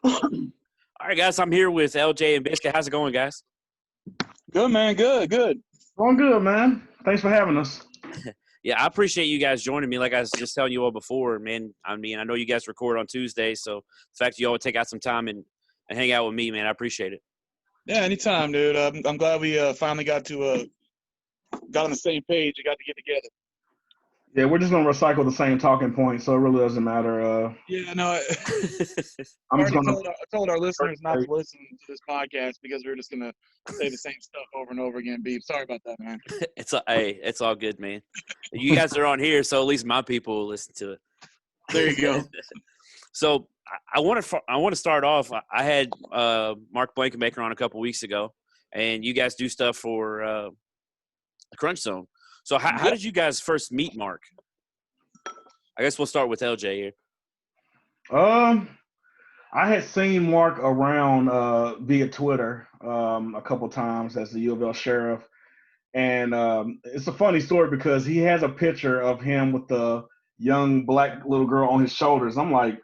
All right, guys, I'm here with LJ and Biscuit. How's it going, guys? Good, man. Good. Going good, man. Thanks for having us. Yeah, I appreciate you guys joining me. Like I was just telling you all before, man. I mean, I know you guys record on Tuesdays, so the fact that you all would take out some time and hang out with me, man, I appreciate it. Yeah, anytime, dude. I'm glad we finally got on the same page and got to get together. Yeah, we're just gonna recycle the same talking points, so it really doesn't matter. Yeah, no. I'm just gonna I told our listeners not to listen to this podcast because we're just gonna say the same stuff over and over again. Beep. Sorry about that, man. It's all good, man. You guys are on here, so at least my people will listen to it. There you go. So I want to start off. I had Mark Blankenbaker on a couple weeks ago, and you guys do stuff for CrunchZone. So how did you guys first meet Mark? I guess we'll start with LJ here. I had seen Mark around via Twitter a couple times as the UofL sheriff, and it's a funny story because he has a picture of him with the young black little girl on his shoulders. I'm like,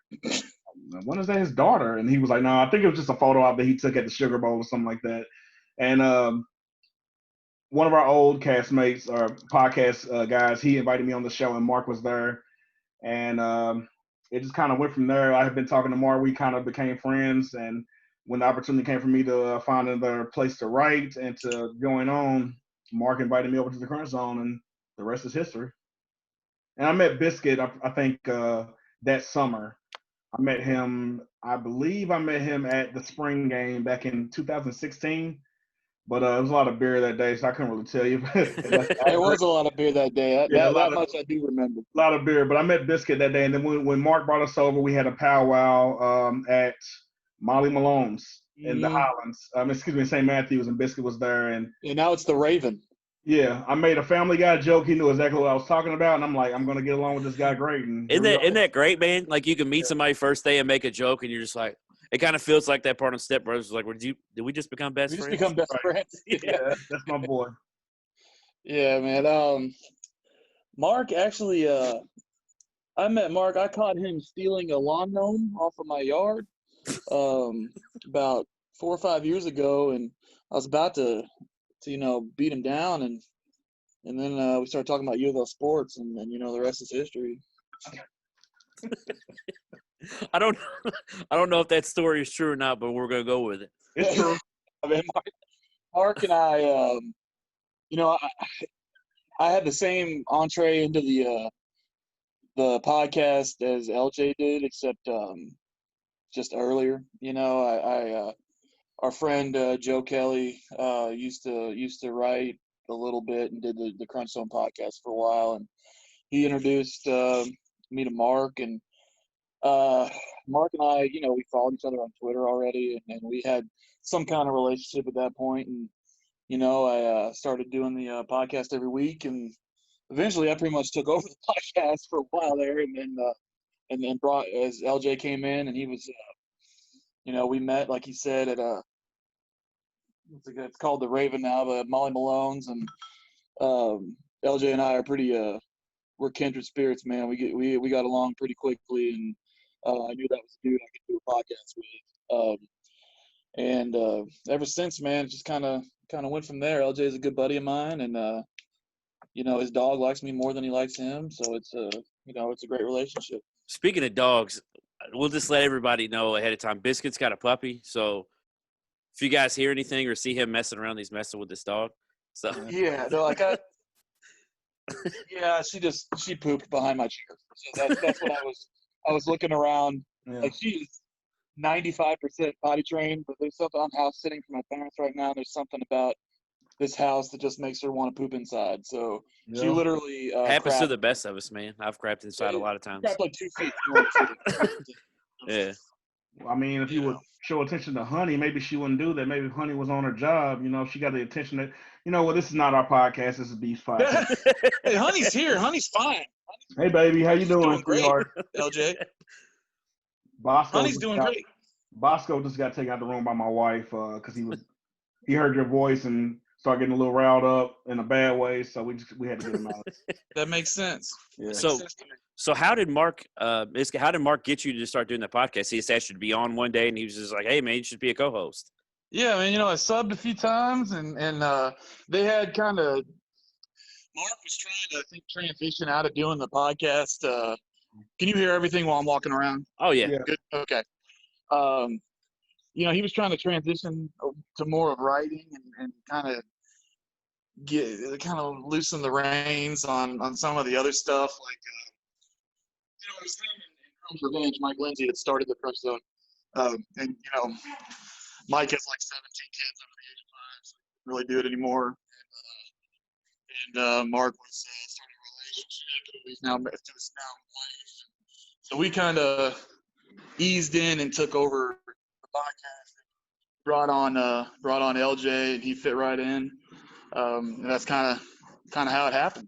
when is that his daughter? And he was like, no, I think it was just a photo that he took at the Sugar Bowl or something like that. And one of our old castmates or podcast guys, he invited me on the show, and Mark was there. And it just kind of went from there. I had been talking to Mark. We kind of became friends. And when the opportunity came for me to find another place to write and to join on, Mark invited me over to the CrunchZone, and the rest is history. And I met Biscuit, I think, that summer. I believe I met him at the spring game back in 2016. But it was a lot of beer that day, so I couldn't really tell you. It was a lot of beer that day. That much I do remember. A lot of beer, but I met Biscuit that day. And then when Mark brought us over, we had a powwow at Molly Malone's in the Highlands. St. Matthews, and Biscuit was there. And now it's the Raven. Yeah, I made a Family Guy joke. He knew exactly what I was talking about, and I'm like, I'm going to get along with this guy great. And isn't that great, man? Like, you can meet somebody first day and make a joke, and you're just like, it kind of feels like that part on Step Brothers. Like, did we just become best friends? We just become best friends. Yeah, that's my boy. Yeah, man. Mark, actually, I met Mark. I caught him stealing a lawn gnome off of my yard about 4 or 5 years ago, and I was about to beat him down, and then we started talking about UofL sports, and the rest is history. I don't know if that story is true or not, but we're gonna go with it. It's true. I mean, Mark and I, I had the same entree into the podcast as LJ did, except just earlier. Our friend Joe Kelly used to write a little bit and did the CrunchZone podcast for a while, and he introduced me to Mark, and Mark and I, we followed each other on Twitter already, and we had some kind of relationship at that point, and I started doing the podcast every week, and eventually I pretty much took over the podcast for a while there, and then brought, as LJ came in, and he was we met, like he said, at it's called the Raven now, but Molly Malone's, and LJ and I are pretty we're kindred spirits, man. We got along pretty quickly, and I knew that was a dude I could do a podcast with. And ever since, man, it just kind of went from there. LJ is a good buddy of mine, and his dog likes me more than he likes him, so it's a great relationship. Speaking of dogs, we'll just let everybody know ahead of time. Biscuit's got a puppy, so if you guys hear anything or see him messing around, he's messing with this dog. So yeah, no, she pooped behind my chair. So that's what I was looking around. Yeah. Like, she is 95% potty trained, but there's something. I'm house sitting for my parents right now. There's something about this house that just makes her want to poop inside. So she literally happens to the best of us, man. I've crapped inside a lot of times. Crapped like 2 feet. Yeah. Well, I mean, if you would show attention to Honey, maybe she wouldn't do that. Maybe if Honey was on her job, she got the attention that, this is not our podcast. This is Beef's podcast. Hey, Honey's here. Honey's fine. Hey, baby. How you doing, sweetheart? LJ. Honey's doing great. Bosco just got taken out of the room by my wife because he heard your voice, and start getting a little riled up in a bad way. So we had to get him out. That makes sense. Yeah. So how did Mark get you to start doing the podcast? He just asked you to be on one day, and he was just like, "Hey, man, you should be a co-host." Yeah, man. I subbed a few times, and they had kind of Mark was trying to, I think, transition out of doing the podcast. Can you hear everything while I'm walking around? Oh yeah. Good. Okay. He was trying to transition to more of writing and kind of loosen the reins on some of the other stuff. Like, it was him and Crunch Revenge, Mike Lindsay, that started the CrunchZone. And Mike has like 17 kids over the age of 5, so he didn't really do it anymore. And Mark was starting a relationship. He's now to his wife. So we kind of eased in and took over the podcast. Brought on LJ, and he fit right in. And that's kind of how it happened.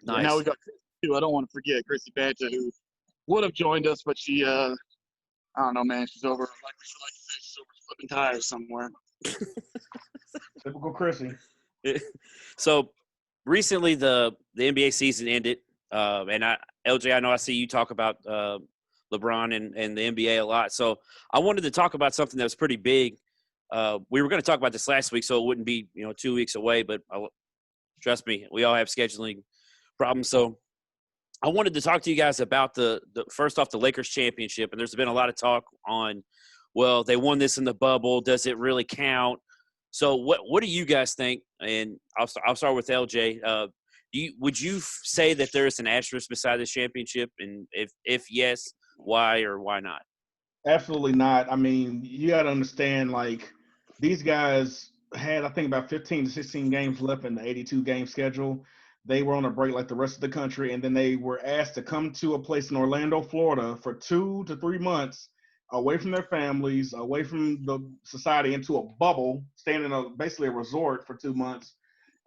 Nice. And now we got Chrissy too. I don't want to forget Chrissy Banta, who would have joined us, but she I don't know, man. She's over, like we like to say, she's over flipping tires somewhere. Typical Chrissy. So recently the NBA season ended, and LJ, I know I see you talk about LeBron and the NBA a lot. So I wanted to talk about something that was pretty big. We were going to talk about this last week, so it wouldn't be 2 weeks away. But trust me, we all have scheduling problems. So I wanted to talk to you guys about the first off, the Lakers championship. And there's been a lot of talk on, well, they won this in the bubble. Does it really count? So what do you guys think? And I'll start with LJ. Would you say that there is an asterisk beside this championship? And if yes, why or why not? Absolutely not. I mean, you got to understand, like, these guys had, I think, about 15 to 16 games left in the 82-game schedule. They were on a break like the rest of the country, and then they were asked to come to a place in Orlando, Florida for 2 to 3 months, away from their families, away from the society, into a bubble, staying in basically a resort for 2 months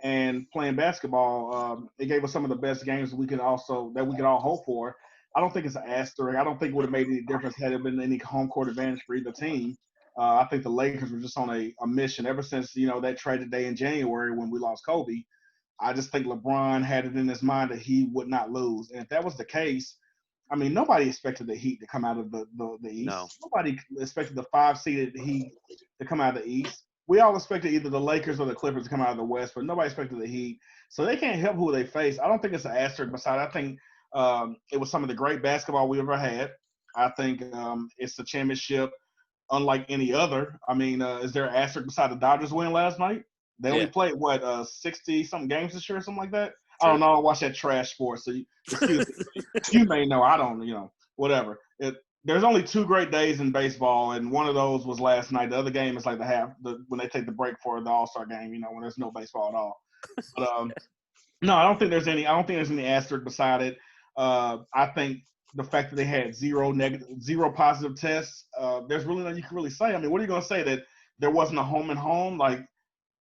and playing basketball. It gave us some of the best games that we could all hope for. I don't think it's an asterisk. I don't think it would have made any difference had it been any home court advantage for either team. I think the Lakers were just on a mission ever since, that tragic day in January when we lost Kobe. I just think LeBron had it in his mind that he would not lose. And if that was the case, I mean, nobody expected the Heat to come out of the East. No. Nobody expected the 5-seeded Heat to come out of the East. We all expected either the Lakers or the Clippers to come out of the West, but nobody expected the Heat. So they can't help who they face. I don't think it's an asterisk beside. I think it was some of the great basketball we ever had. I think it's a championship unlike any other. I mean, is there an asterisk beside the Dodgers win last night? They only played, 60-something games this year or something like that? I don't know. I watch that trash sport, so excuse me. You may know. I don't, whatever. There's only 2 great days in baseball, and one of those was last night. The other game is like when they take the break for the All-Star game, when there's no baseball at all. But no, I don't think there's any asterisk beside it. I think the fact that they had zero positive tests, there's really nothing you can really say. I mean, what are you going to say, that there wasn't a home and home? Like,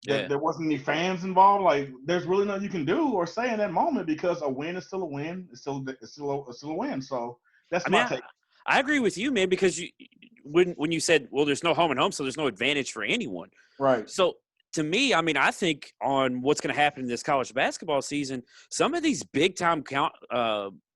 there wasn't any fans involved? Like, there's really nothing you can do or say in that moment, because a win is still a win. It's still a win. So that's my take. I agree with you, man, because when you said, well, there's no home and home, so there's no advantage for anyone. Right. So to me, I mean, I think on what's going to happen in this college basketball season, some of these big-time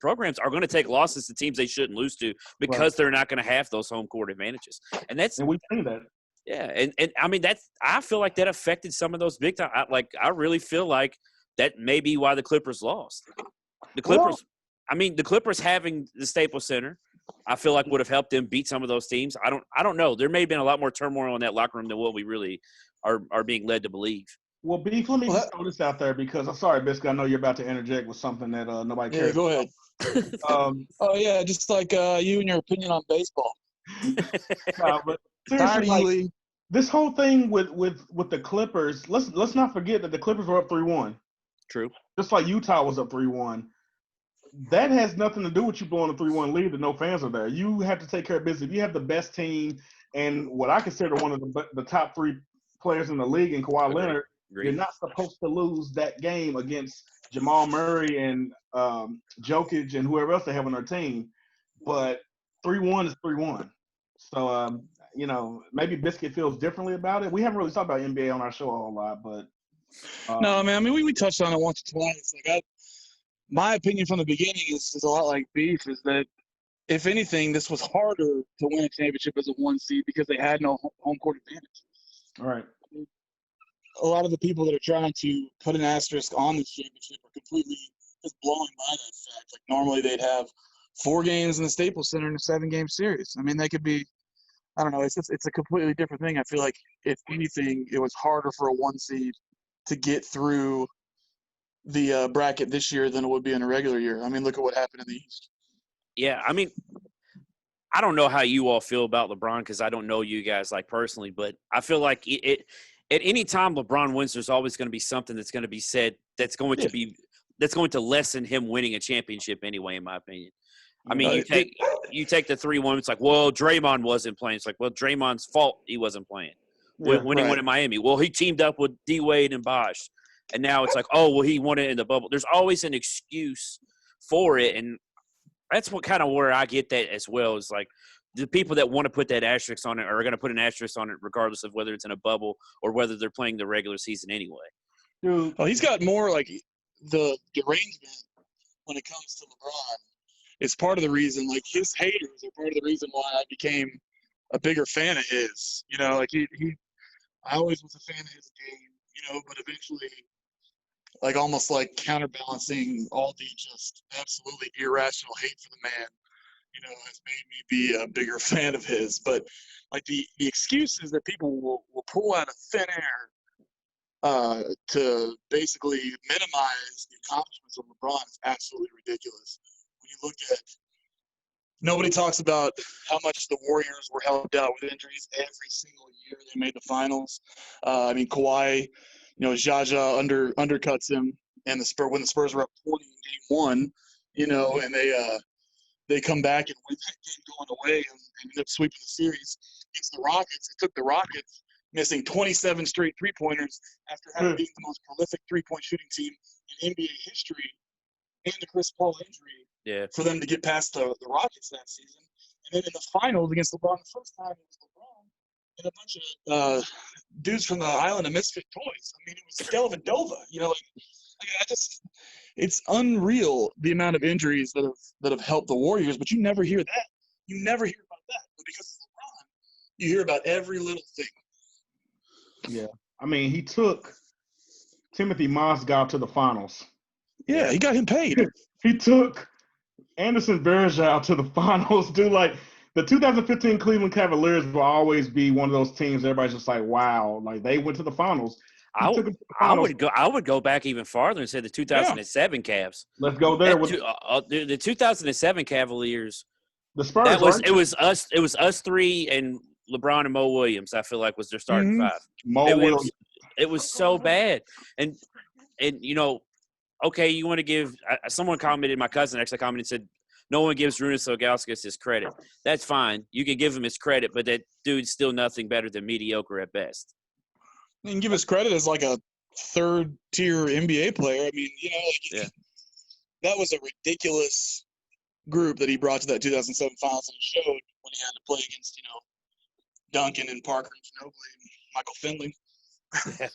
programs are going to take losses to teams they shouldn't lose to, because they're not going to have those home court advantages. And we've seen that. Yeah, and I mean, I feel like that affected some of those big-time. I really feel like that may be why the Clippers lost. The Clippers having the Staples Center, I feel like would have helped them beat some of those teams. I don't know. There may have been a lot more turmoil in that locker room than what we really are being led to believe. Well, Beef, let me just throw this out there, because I'm sorry, Biscuit, I know you're about to interject with something that nobody cares. Yeah, go ahead. Just like you and your opinion on baseball. But seriously, this whole thing with the Clippers, let's not forget that the Clippers were up 3-1. True. Just like Utah was up 3-1. That has nothing to do with you blowing a 3-1 lead that no fans are there. You have to take care of business. If you have the best team and what I consider one of the top 3 players in the league in Kawhi Leonard, you're not supposed to lose that game against Jamal Murray and Jokic and whoever else they have on their team. But 3-1 is 3-1. So, maybe Biscuit feels differently about it. We haven't really talked about NBA on our show a whole lot, but No, man. I mean, we touched on it once or twice. Like, my opinion from the beginning is a lot like Beef. Is that if anything, this was harder to win a championship as a 1 seed because they had no home court advantage. All right. A lot of the people that are trying to put an asterisk on this championship are completely just blowing by that fact. Like, normally they'd have 4 games in the Staples Center in a 7-game series. I mean, they could be. I don't know. It's a completely different thing. I feel like if anything, it was harder for a 1 seed to get through the bracket this year than it would be in a regular year. I mean, look at what happened in the East. Yeah, I mean, I don't know how you all feel about LeBron because I don't know you guys like personally, but I feel like it at any time LeBron wins, there's always going to be something that's going to be said that's going to lessen him winning a championship anyway, in my opinion. I mean, you take the 3-1. It's like, well, Draymond wasn't playing. It's like, well, Draymond's fault he wasn't playing when he won in Miami. Well, he teamed up with D Wade and Bosh, and now it's like, oh, well, he won it in the bubble. There's always an excuse for it, and that's what kind of where I get that as well. Is like the people that want to put that asterisk on it are going to put an asterisk on it regardless of whether it's in a bubble or whether they're playing the regular season anyway. Dude, well, he's got more like the derangement when it comes to LeBron. It's part of the reason, like, his haters are part of the reason why I became a bigger fan of his. You know, like, I always was a fan of his game, you know, but eventually, like, almost like counterbalancing all the just absolutely irrational hate for the man, you know, has made me be a bigger fan of his. But, like, the excuses that people will pull out of thin air to basically minimize the accomplishments of LeBron is absolutely ridiculous. When you look at, nobody talks about how much the Warriors were helped out with injuries every single year they made the finals. I mean, Kawhi, you know, Jaja undercuts him, and when the Spurs were up 20 in Game 1, you know, and they come back and win that game going away and end up sweeping the series against the Rockets. It took the Rockets missing 27 straight three-pointers after having been the most prolific three-point shooting team in NBA history and the Chris Paul injury for them to get past the Rockets that season. And then in the finals against LeBron, the first time it was LeBron and a bunch of dudes from the island of misfit toys. I mean, it was Dellavedova. You know, like it's unreal the amount of injuries that have helped the Warriors, but you never hear that. You never hear about that. But because of LeBron, you hear about every little thing. Yeah. I mean, he took Timothy Mozgov to the finals. Yeah, he got him paid. He took Anderson Varejao to the finals. Dude, like, the 2015 Cleveland Cavaliers will always be one of those teams everybody's just like, wow, like, they went to the finals. I would go back even farther and say the 2007 Cavs. Let's go there. The 2007 Cavaliers. The Spurs. It was us three and LeBron and Mo Williams. I feel like was their starting five. Williams. It was so bad, and you know, okay, you want to give someone commented. My cousin actually commented and said, "No one gives Runas Ilgauskas his credit." That's fine. You can give him his credit, but that dude's still nothing better than mediocre at best. You can give his credit as like a third-tier NBA player. I mean, you know, that was a ridiculous group that he brought to that 2007 finals, and it showed when he had to play against, you know, Duncan and Parker and Ginobili and Michael Finley. Yeah.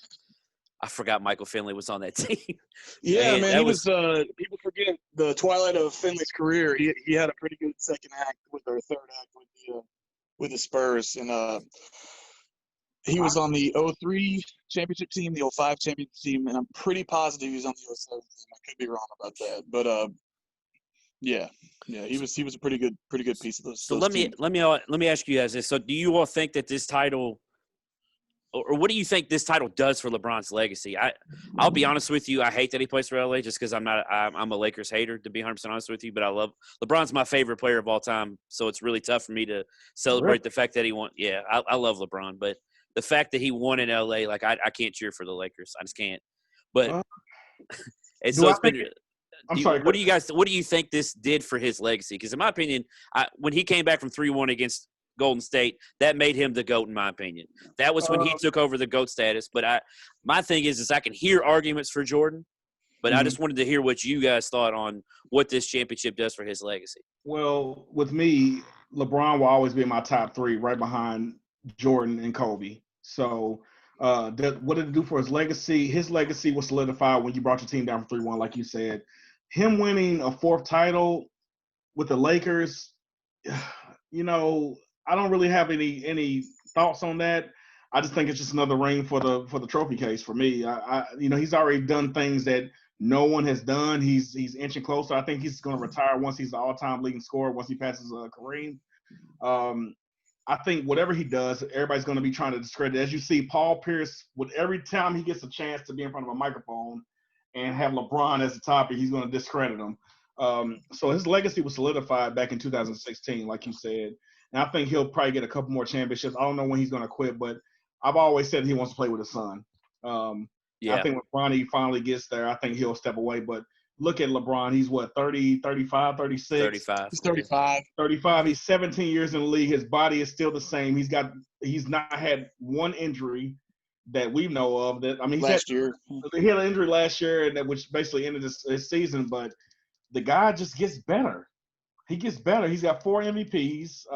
I forgot Michael Finley was on that team. Yeah, man, he was people forget the twilight of Finley's career. He had a pretty good second act or third act with the Spurs, and he was on the 2003 championship team, the 2005 championship team, and I'm pretty positive he was on the 2007 team. I could be wrong about that, but yeah, he was a pretty good piece of those. So let me ask you guys this: so do you all think that this title, or what do you think this title does for LeBron's legacy? I'll be honest with you, I hate that he plays for LA just because I'm a Lakers hater, to be 100% honest with you. But I love LeBron's my favorite player of all time, so it's really tough for me to celebrate the fact that he won. Yeah, I love LeBron, but the fact that he won in LA, like I can't cheer for the Lakers, I just can't. But and so it's been. I'm sorry. What do you think this did for his legacy? Because in my opinion, when he came back from 3-1 against Golden State, that made him the GOAT in my opinion. That was when he took over the GOAT status. But my thing is I can hear arguments for Jordan, but I just wanted to hear what you guys thought on what this championship does for his legacy. Well, with me, LeBron will always be in my top 3, right behind Jordan and Kobe. So What did it do for his legacy? His legacy was solidified when you brought your team down from 3-1, like you said. Him winning a 4th title with the Lakers, you know, I don't really have any thoughts on that. I just think it's just another ring for the trophy case for me. He's already done things that no one has done. He's inching closer. I think he's going to retire once he's the all-time leading scorer, once he passes Kareem. I think whatever he does, everybody's going to be trying to discredit. As you see, Paul Pierce, with every time he gets a chance to be in front of a microphone and have LeBron as the topic, he's going to discredit him. So his legacy was solidified back in 2016, like you said. And I think he'll probably get a couple more championships. I don't know when he's going to quit, but I've always said he wants to play with his son. I think when Bronny finally gets there, I think he'll step away. But look at LeBron. He's what, 30, 35, 36? 35. He's 35. 35. He's 17 years in the league. His body is still the same. He's not had one injury that we know of. That I mean, he had an injury last year, and which basically ended his season. But the guy just gets better. He gets better. He's got 4 MVPs,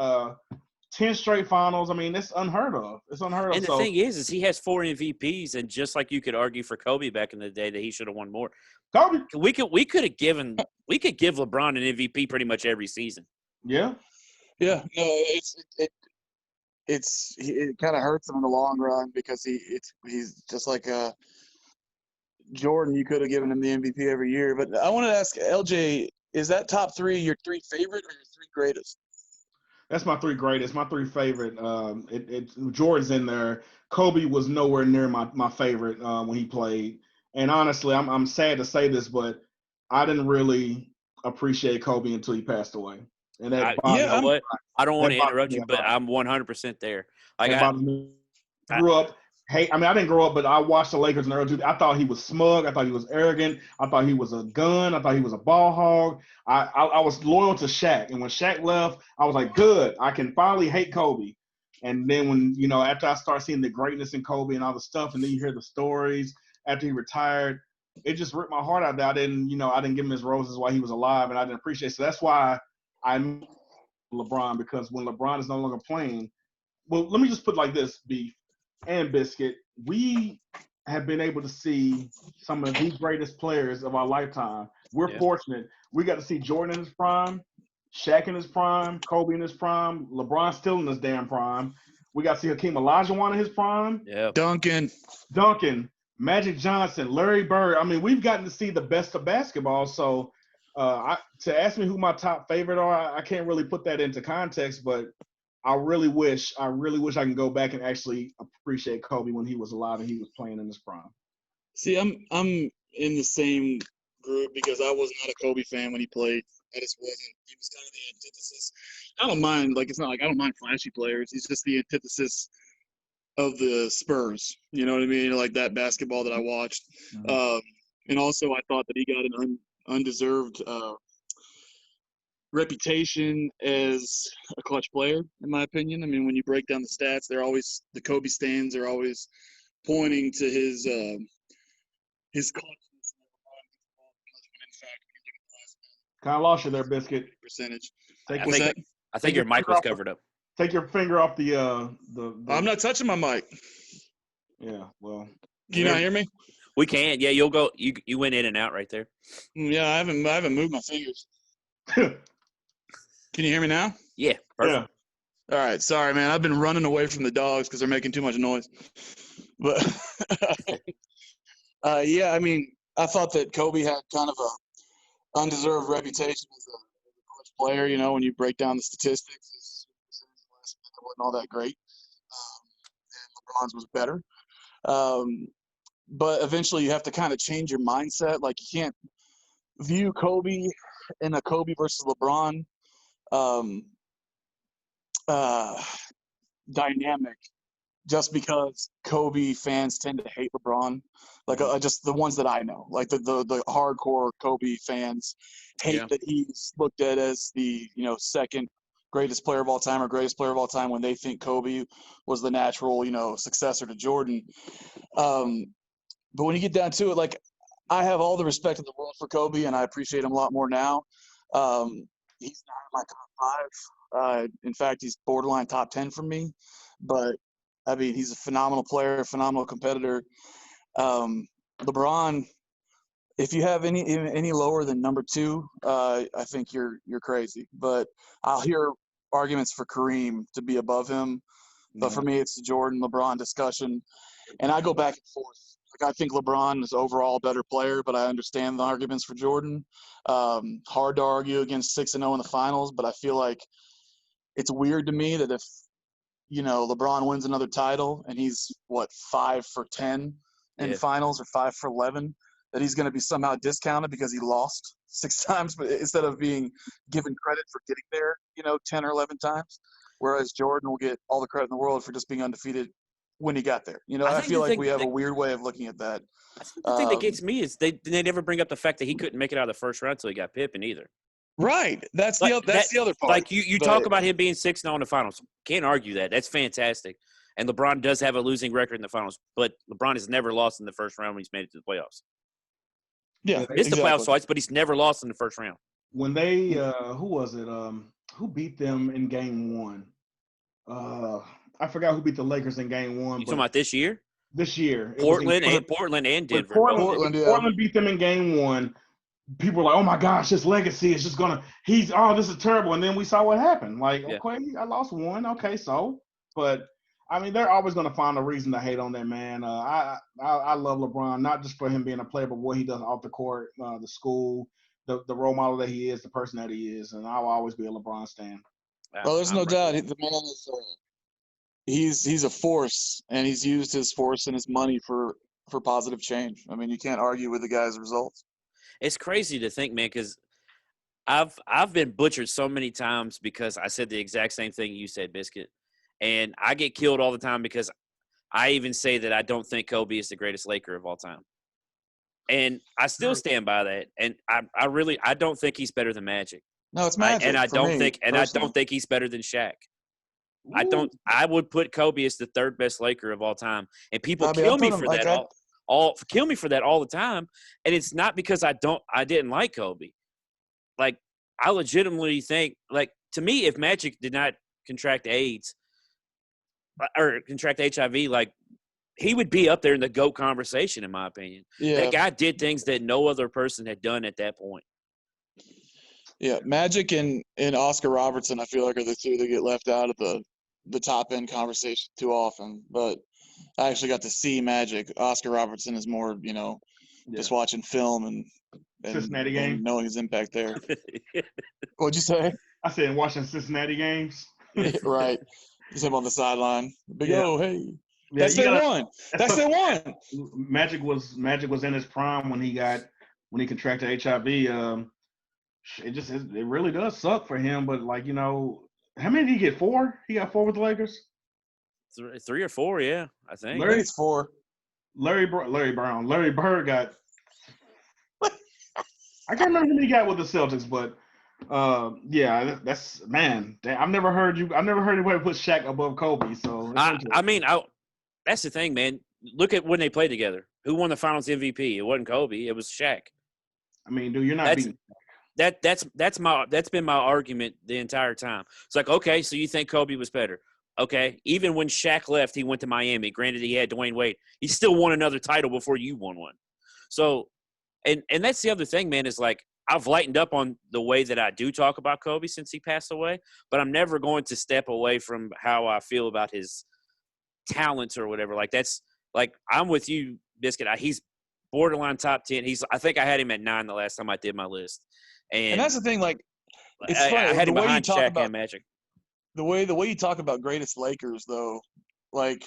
10 straight finals. I mean, it's unheard of. And the thing is he has 4 MVPs, and just like you could argue for Kobe back in the day that he should have won more. Kobe. We could give LeBron an MVP pretty much every season. Yeah. Yeah. No, it kind of hurts him in the long run because he's just like Jordan. You could have given him the MVP every year. But I wanted to ask LJ, is that top 3 your 3 favorite or your 3 greatest? That's my 3 greatest, my 3 favorite. Jordan's in there. Kobe was nowhere near my favorite when he played. And honestly, I'm sad to say this, but I didn't really appreciate Kobe until he passed away. And that you know what? I don't want to interrupt you, but I'm 100% there. Like I grew up. Hey, I mean, I didn't grow up, but I watched the Lakers in the early 2000s. I thought he was smug. I thought he was arrogant. I thought he was a gun. I thought he was a ball hog. I was loyal to Shaq. And when Shaq left, I was like, good. I can finally hate Kobe. And then when, after I started seeing the greatness in Kobe and all the stuff, and then you hear the stories after he retired, it just ripped my heart out that I didn't give him his roses while he was alive, and I didn't appreciate it. So that's why I'm LeBron, because when LeBron is no longer playing, well, let me just put it like this, Beef and Biscuit, we have been able to see some of the greatest players of our lifetime. We're fortunate. We got to see Jordan in his prime, Shaq in his prime, Kobe in his prime, LeBron still in his damn prime. We got to see Hakeem Olajuwon in his prime. Yeah. Duncan, Magic Johnson, Larry Bird. I mean, we've gotten to see the best of basketball. So to ask me who my top favorite are, I can't really put that into context, but I really wish I can go back and actually appreciate Kobe when he was alive and he was playing in his prime. See, I'm in the same group because I was not a Kobe fan when he played. I just wasn't. He was kind of the antithesis. I don't mind, it's not like I don't mind flashy players. He's just the antithesis of the Spurs. You know what I mean? Like that basketball that I watched. Mm-hmm. And also I thought that he got an undeserved reputation as a clutch player, in my opinion. I mean, when you break down the stats, the Kobe stands are always pointing to his clutchness. Kind of lost you there, Biscuit. Percentage. I think your mic was covered up. Take your finger off the I'm not touching my mic. Yeah, well. Can you not hear me? We can. Yeah, you'll go. You went in and out right there. Yeah, I haven't moved my fingers. Can you hear me now? Yeah, perfect. Yeah. All right, sorry, man. I've been running away from the dogs because they're making too much noise. But yeah, I mean, I thought that Kobe had kind of a undeserved reputation as a clutch player. When you break down the statistics, his percentage last minute wasn't all that great, and LeBron's was better. But eventually, you have to kind of change your mindset. Like, you can't view Kobe in a Kobe versus LeBron dynamic just because Kobe fans tend to hate LeBron. Like, just the ones that I know, like the hardcore Kobe fans hate that he's looked at as the second greatest player of all time or greatest player of all time when they think Kobe was the natural successor to Jordan. But when you get down to it, like, I have all the respect in the world for Kobe, and I appreciate him a lot more now. He's not in my top 5. In fact, he's borderline top 10 for me. But I mean, he's a phenomenal player, phenomenal competitor. LeBron, if you have any lower than number 2, I think you're crazy. But I'll hear arguments for Kareem to be above him. But for me, it's the Jordan LeBron discussion, and I go back and forth. Like, I think LeBron is overall a better player, but I understand the arguments for Jordan. Hard to argue against 6-0 in the finals, but I feel like it's weird to me that if LeBron wins another title and he's 5 for 10 in finals or 5 for 11, that he's going to be somehow discounted because he lost 6 times, but instead of being given credit for getting there, 10 or 11 times. Whereas Jordan will get all the credit in the world for just being undefeated when he got there. I feel like we have a weird way of looking at that. I think the thing that gets me is they never bring up the fact that he couldn't make it out of the first round until he got Pippen either. Right. That's the other part. Like you talk about him being 6-0 in the finals. Can't argue that. That's fantastic. And LeBron does have a losing record in the finals, but LeBron has never lost in the first round when he's made it to the playoffs. Yeah, missed the playoffs twice, but he's never lost in the first round. When they who was it? Who beat them in game 1? I forgot who beat the Lakers in game 1. You talking about this year? This year. Portland and Denver. Portland beat them in game 1. People were like, oh my gosh, his legacy is just gonna this is terrible. And then we saw what happened. Like, okay, I lost 1. Okay, so but I mean, they're always gonna find a reason to hate on that man. I love LeBron, not just for him being a player, but what he does off the court, the school, the role model that he is, the person that he is, and I'll always be a LeBron stan. Well, there's no doubt the man is he's a force, and he's used his force and his money for positive change. I mean, you can't argue with the guy's results. It's crazy to think, man, because I've been butchered so many times because I said the exact same thing you said, Biscuit. And I get killed all the time because I even say that I don't think Kobe is the greatest Laker of all time. And I still stand by that. And I don't think he's better than Magic. No, it's Magic. I don't think he's better than Shaq. Ooh. I would put Kobe as the 3rd best Laker of all time. And people kill me for that kill me for that all the time. And it's not because I didn't like Kobe. Like, I legitimately think, like, to me, if Magic did not contract AIDS or contract HIV, like, he would be up there in the GOAT conversation, in my opinion. Yeah. That guy did things that no other person had done at that point. Yeah, Magic and Oscar Robertson, I feel like, are the 2 that get left out of the top end conversation too often. But I actually got to see Magic. Oscar Robertson is more, just watching film and Cincinnati games, and knowing his impact there. What'd you say? I said watching Cincinnati games. Right. Just him on the sideline. Hey. Yeah, that's their one. That's their one. Magic was in his prime when he contracted HIV. It really does suck for him. But, like, how many did he get? 4? He got 4 with the Lakers. 3 or 4, yeah, I think. Larry's 4. Larry Brown. Larry Bird got. I can't remember who he got with the Celtics, but yeah, that's man. I've never heard anybody put Shaq above Kobe. So that's the thing, man. Look at when they played together. Who won the Finals MVP? It wasn't Kobe. It was Shaq. I mean, dude, you're not beating. That's been my argument the entire time. It's like, okay, so you think Kobe was better? Okay, even when Shaq left, he went to Miami. Granted, he had Dwayne Wade. He still won another title before you won one. So, and that's the other thing, man, is like I've lightened up on the way that I do talk about Kobe since he passed away, but I'm never going to step away from how I feel about his talents or whatever. Like that's like I'm with you, Biscuit. He's borderline top 10. I think I had him at 9 the last time I did my list. And that's the thing, like it's I funny. had him behind Shaq and Magic. The way you talk about greatest Lakers, though, like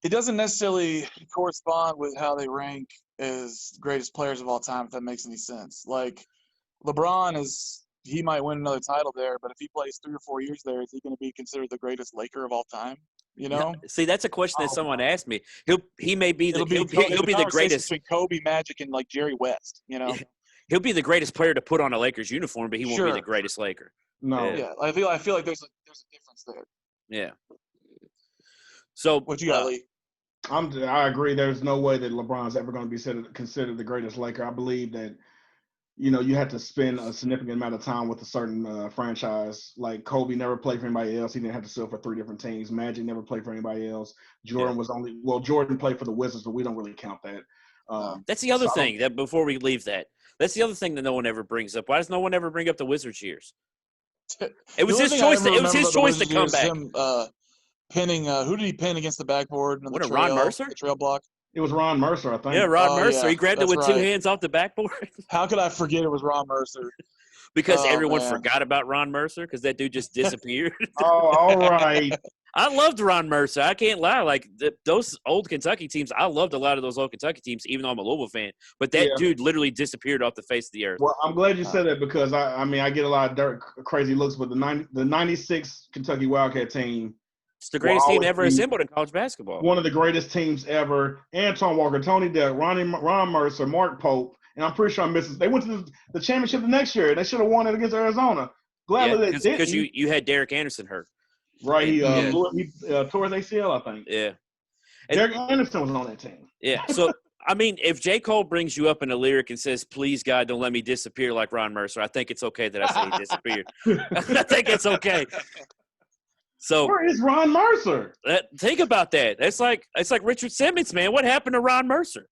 it doesn't necessarily correspond with how they rank as greatest players of all time, if that makes any sense. Like LeBron he might win another title there, but if he plays 3 or 4 years there, is he going to be considered the greatest Laker of all time? You know? See, that's a question that someone asked me. He may be he'll be the greatest between Kobe, Magic, and like Jerry West. You know, he'll be the greatest player to put on a Lakers uniform, but he won't be the greatest Laker. No, yeah, I feel like there's a difference there. Yeah. So what you got, Lee? I agree. There's no way that LeBron's ever going to be considered the greatest Laker. I believe that you had to spend a significant amount of time with a certain franchise. Like Kobe never played for anybody else. He didn't have to sell for 3 different teams. Magic never played for anybody else. Jordan was Jordan played for the Wizards, but we don't really count that. That's the other thing that before we leave that's the other thing that no one ever brings up. Why does no one ever bring up the Wizards years? It was his choice. It was his choice to come back. Him, pinning. Who did he pin against the backboard? What, a Ron Mercer? The trail block. It was Ron Mercer, I think. Yeah, Ron Mercer. He grabbed it with 2 hands off the backboard. How could I forget it was Ron Mercer? Because everyone forgot about Ron Mercer because that dude just disappeared. Oh, all right. I loved Ron Mercer. I can't lie. Like those old Kentucky teams, I loved a lot of those old Kentucky teams, even though I'm a Louisville fan. But that dude literally disappeared off the face of the earth. Well, I'm glad you said that because I mean I get a lot of crazy looks, but the '96 Kentucky Wildcat team. It's the greatest team ever assembled in college basketball. One of the greatest teams ever. Antoine Walker, Tony Deck, Ron Mercer, Mark Pope, and I'm pretty sure I'm missing. They went to the championship the next year. They should have won it against Arizona. Gladly they didn't. Because you had Derek Anderson hurt. Right. He tore his ACL, I think. Yeah. Derek Anderson was on that team. Yeah. So, I mean, if J. Cole brings you up in a lyric and says, please, God, don't let me disappear like Ron Mercer, I think it's okay that I say he disappeared. I think it's okay. So where is Ron Mercer? Think about that. It's like Richard Simmons, man. What happened to Ron Mercer?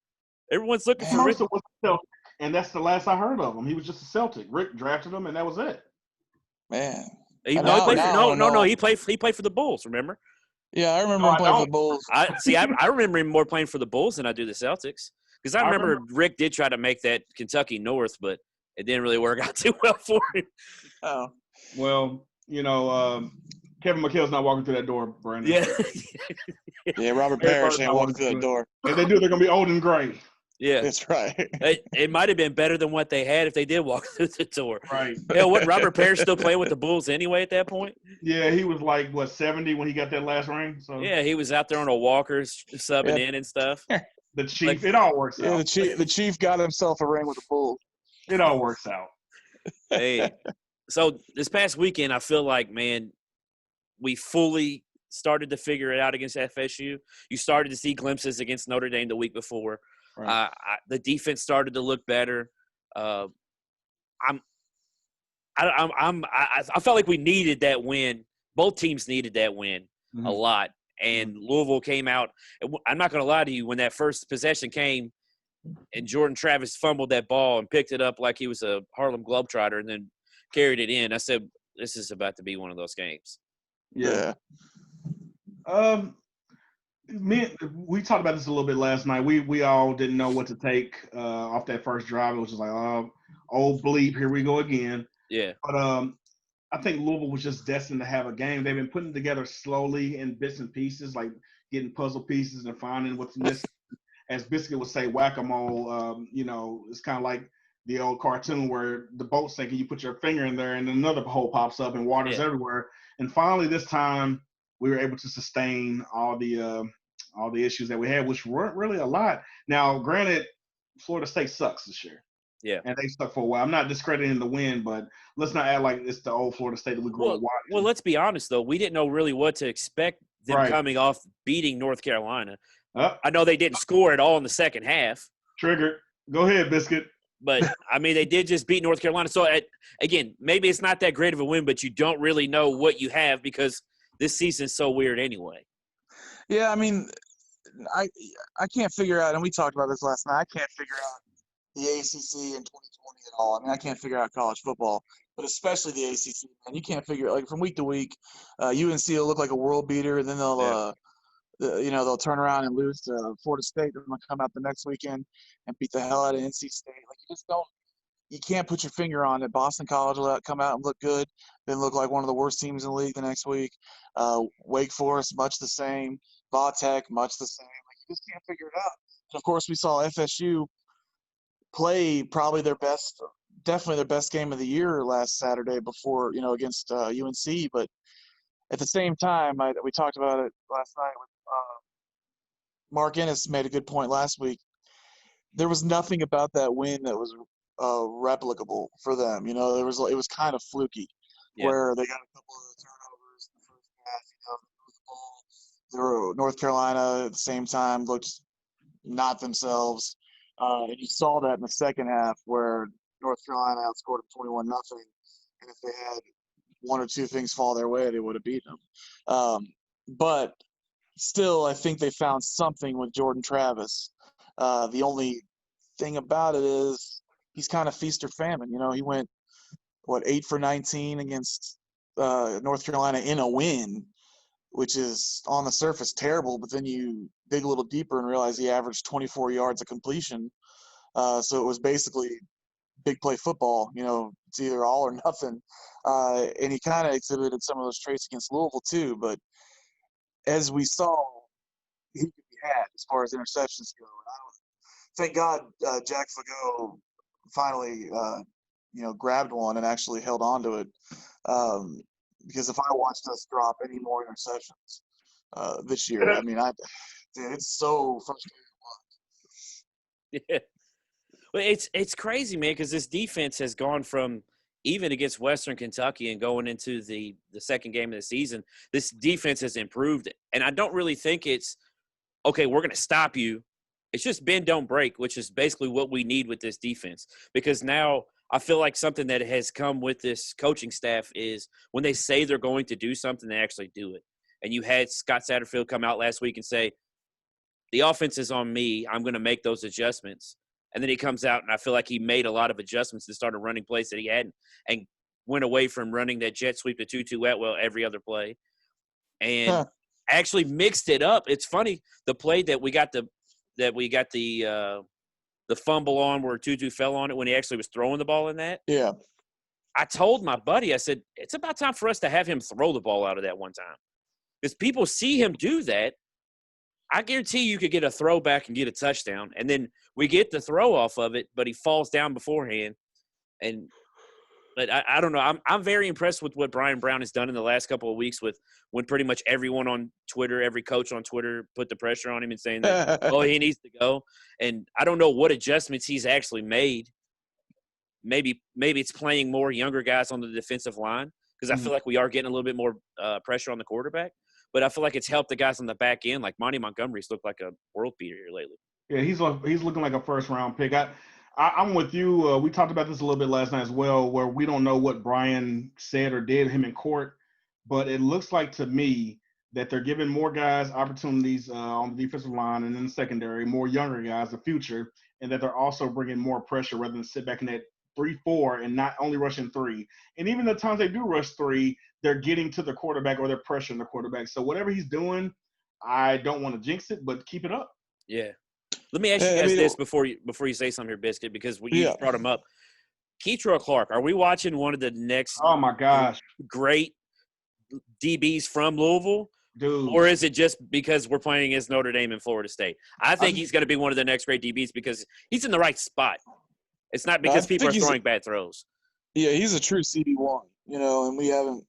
Everyone's looking for Mercer was a Celtic, and that's the last I heard of him. He was just a Celtic. Rick drafted him, and that was it. Man, he played for the Bulls. Remember? Yeah, I remember him playing for the Bulls. I remember him more playing for the Bulls than I do the Celtics because I remember Rick did try to make that Kentucky North, but it didn't really work out too well for him. Oh, well, Kevin McHale's not walking through that door, Brandon. Yeah, Robert Parrish ain't walking through that door. If they do, they're gonna be old and gray. Yeah, that's right. It might have been better than what they had if they did walk through the door. Right. What Robert Parrish still playing with the Bulls anyway at that point? Yeah, he was like 70 when he got that last ring. So yeah, he was out there on a walker subbing in and stuff. The Chief, it all works out. The Chief got himself a ring with the Bulls. It all works out. Hey, so this past weekend, I feel like, man, we fully started to figure it out against FSU. You started to see glimpses against Notre Dame the week before. Right. The defense started to look better. I felt like we needed that win. Both teams needed that win a lot. And Louisville came out. I'm not going to lie to you. When that first possession came and Jordan Travis fumbled that ball and picked it up like he was a Harlem Globetrotter and then carried it in, I said, this is about to be one of those games. Yeah. We talked about this a little bit last night. We all didn't know what to take off that first drive. It was just like, oh bleep, here we go again. Yeah. But I think Louisville was just destined to have a game. They've been putting together slowly in bits and pieces, like getting puzzle pieces and finding what's missing. As Biscuit would say, whack-a-mole. It's kind of like the old cartoon where the boat's sinking, you put your finger in there and another hole pops up and water's everywhere. And finally this time we were able to sustain all the issues that we had, which weren't really a lot. Now, granted, Florida State sucks this year. Yeah. And they suck for a while. I'm not discrediting the win, but let's not act like it's the old Florida State that we grew up watching. Well, let's be honest, though. We didn't know really what to expect them coming off beating North Carolina. I know they didn't score at all in the second half. Triggered. Go ahead, Biscuit. But, I mean, they did just beat North Carolina. So, again, maybe it's not that great of a win, but you don't really know what you have because this season's so weird anyway. Yeah, I mean, I can't figure out, and we talked about this last night, I can't figure out the ACC in 2020 at all. I mean, I can't figure out college football, but especially the ACC, man. You can't figure – like, from week to week, UNC will look like a world beater, and then they'll they'll turn around and lose to Florida State. They're going to come out the next weekend and beat the hell out of NC State. Like, you just don't – you can't put your finger on it. Boston College will come out and look good, then look like one of the worst teams in the league the next week. Wake Forest, much the same. Tech, much the same. Like, you just can't figure it out. And of course, we saw FSU play probably definitely their best game of the year last Saturday before, against UNC. But at the same time, we talked about it last night with Mark Ennis made a good point last week. There was nothing about that win that was replicable for them. It was kind of fluky, where they got a couple of turnovers in the first half. North Carolina at the same time looked not themselves. And you saw that in the second half where North Carolina outscored them 21-0. And if they had one or two things fall their way, they would have beaten them. But still, I think they found something with Jordan Travis. The only thing about it is he's kind of feast or famine. You know, he went, 8 for 19 against North Carolina in a win, which is on the surface terrible, but then you dig a little deeper and realize he averaged 24 yards of completion. So it was basically big play football. You know, it's either all or nothing. And he kind of exhibited some of those traits against Louisville too. But as we saw, he could be had as far as interceptions go. And thank God Jack Fago finally, grabbed one and actually held on to it. Because if I watched us drop any more interceptions this year, I mean, it's so frustrating to watch. Yeah. Well, it's crazy, man, because this defense has gone from even against Western Kentucky and going into the second game of the season, this defense has improved. And I don't really think it's, okay, we're going to stop you. It's just bend, don't break, which is basically what we need with this defense. Because now I feel like something that has come with this coaching staff is when they say they're going to do something, they actually do it. And you had Scott Satterfield come out last week and say, the offense is on me. I'm going to make those adjustments. And then he comes out, and I feel like he made a lot of adjustments and started running plays that he hadn't and went away from running that jet sweep to Tutu Atwell every other play and actually mixed it up. It's funny, the play that we got the fumble on where Tutu fell on it when he actually was throwing the ball in that. Yeah. I told my buddy, I said, it's about time for us to have him throw the ball out of that one time. Because people see him do that. I guarantee you could get a throwback and get a touchdown. And then we get the throw off of it, but he falls down beforehand. But I don't know. I'm very impressed with what Brian Brown has done in the last couple of weeks with when pretty much everyone on Twitter, every coach on Twitter put the pressure on him and saying that, oh, he needs to go. And I don't know what adjustments he's actually made. Maybe it's playing more younger guys on the defensive line because I feel like we are getting a little bit more pressure on the quarterback. But I feel like it's helped the guys on the back end. Like Monty Montgomery's looked like a world beater here lately. Yeah, he's looking like a first-round pick. I'm with you. We talked about this a little bit last night as well, where we don't know what Brian said or did him in court, but it looks like to me that they're giving more guys opportunities on the defensive line and in the secondary, more younger guys, the future, and that they're also bringing more pressure rather than sit back in that 3-4 and not only rushing 3. And even the times they do rush 3, they're getting to the quarterback or they're pressuring the quarterback. So whatever he's doing, I don't want to jinx it, but keep it up. Yeah. Let me ask you guys this before you say something here, Biscuit, because you just brought him up. Keitrell Clark, are we watching one of the next oh my gosh great DBs from Louisville? Dude. Or is it just because we're playing against Notre Dame and Florida State? I think he's going to be one of the next great DBs because he's in the right spot. It's not because people are throwing bad throws. Yeah, he's a true CB1, and we haven't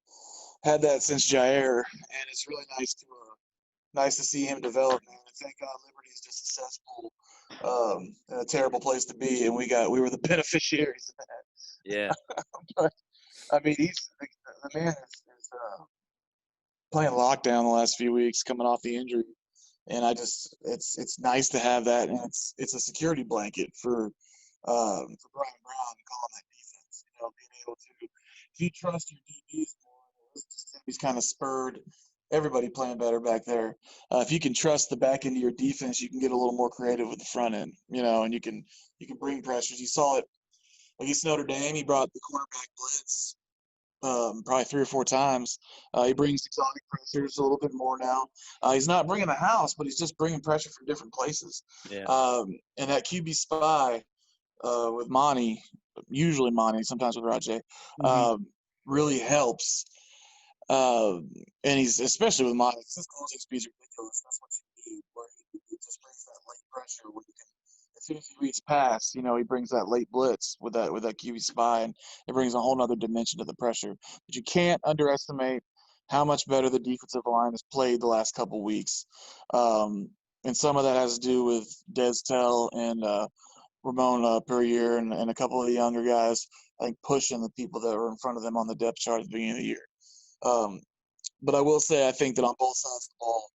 had that since Jair, and it's really nice to see him develop, man. And thank God Liberty is just a cesspool, and a terrible place to be, and we were the beneficiaries of that. Yeah. But I mean, the man is playing lockdown the last few weeks, coming off the injury, and it's nice to have that, and it's a security blanket for Brian Brown to call that defense. Being able to, if you trust your DBs more, he's kind of spurred everybody playing better back there. If you can trust the back end of your defense, you can get a little more creative with the front end, and you can bring pressures. You saw it against Notre Dame. He brought the cornerback blitz probably 3 or 4 times. He brings exotic pressures a little bit more now. He's not bringing the house, but he's just bringing pressure from different places. Yeah. And that QB spy with Monty, usually Monty, sometimes with Rajay, really helps. And he's especially with Monty, his closing speed is ridiculous. That's what you need, where he just brings that late pressure. Where you can, as soon as he reads pass, he brings that late blitz with that QB spy, and it brings a whole other dimension to the pressure. But you can't underestimate how much better the defensive line has played the last couple weeks, and some of that has to do with Des Tell and Ramon Perrier and a couple of the younger guys, I think, pushing the people that were in front of them on the depth chart at the beginning of the year. But I will say, I think that on both sides of the ball,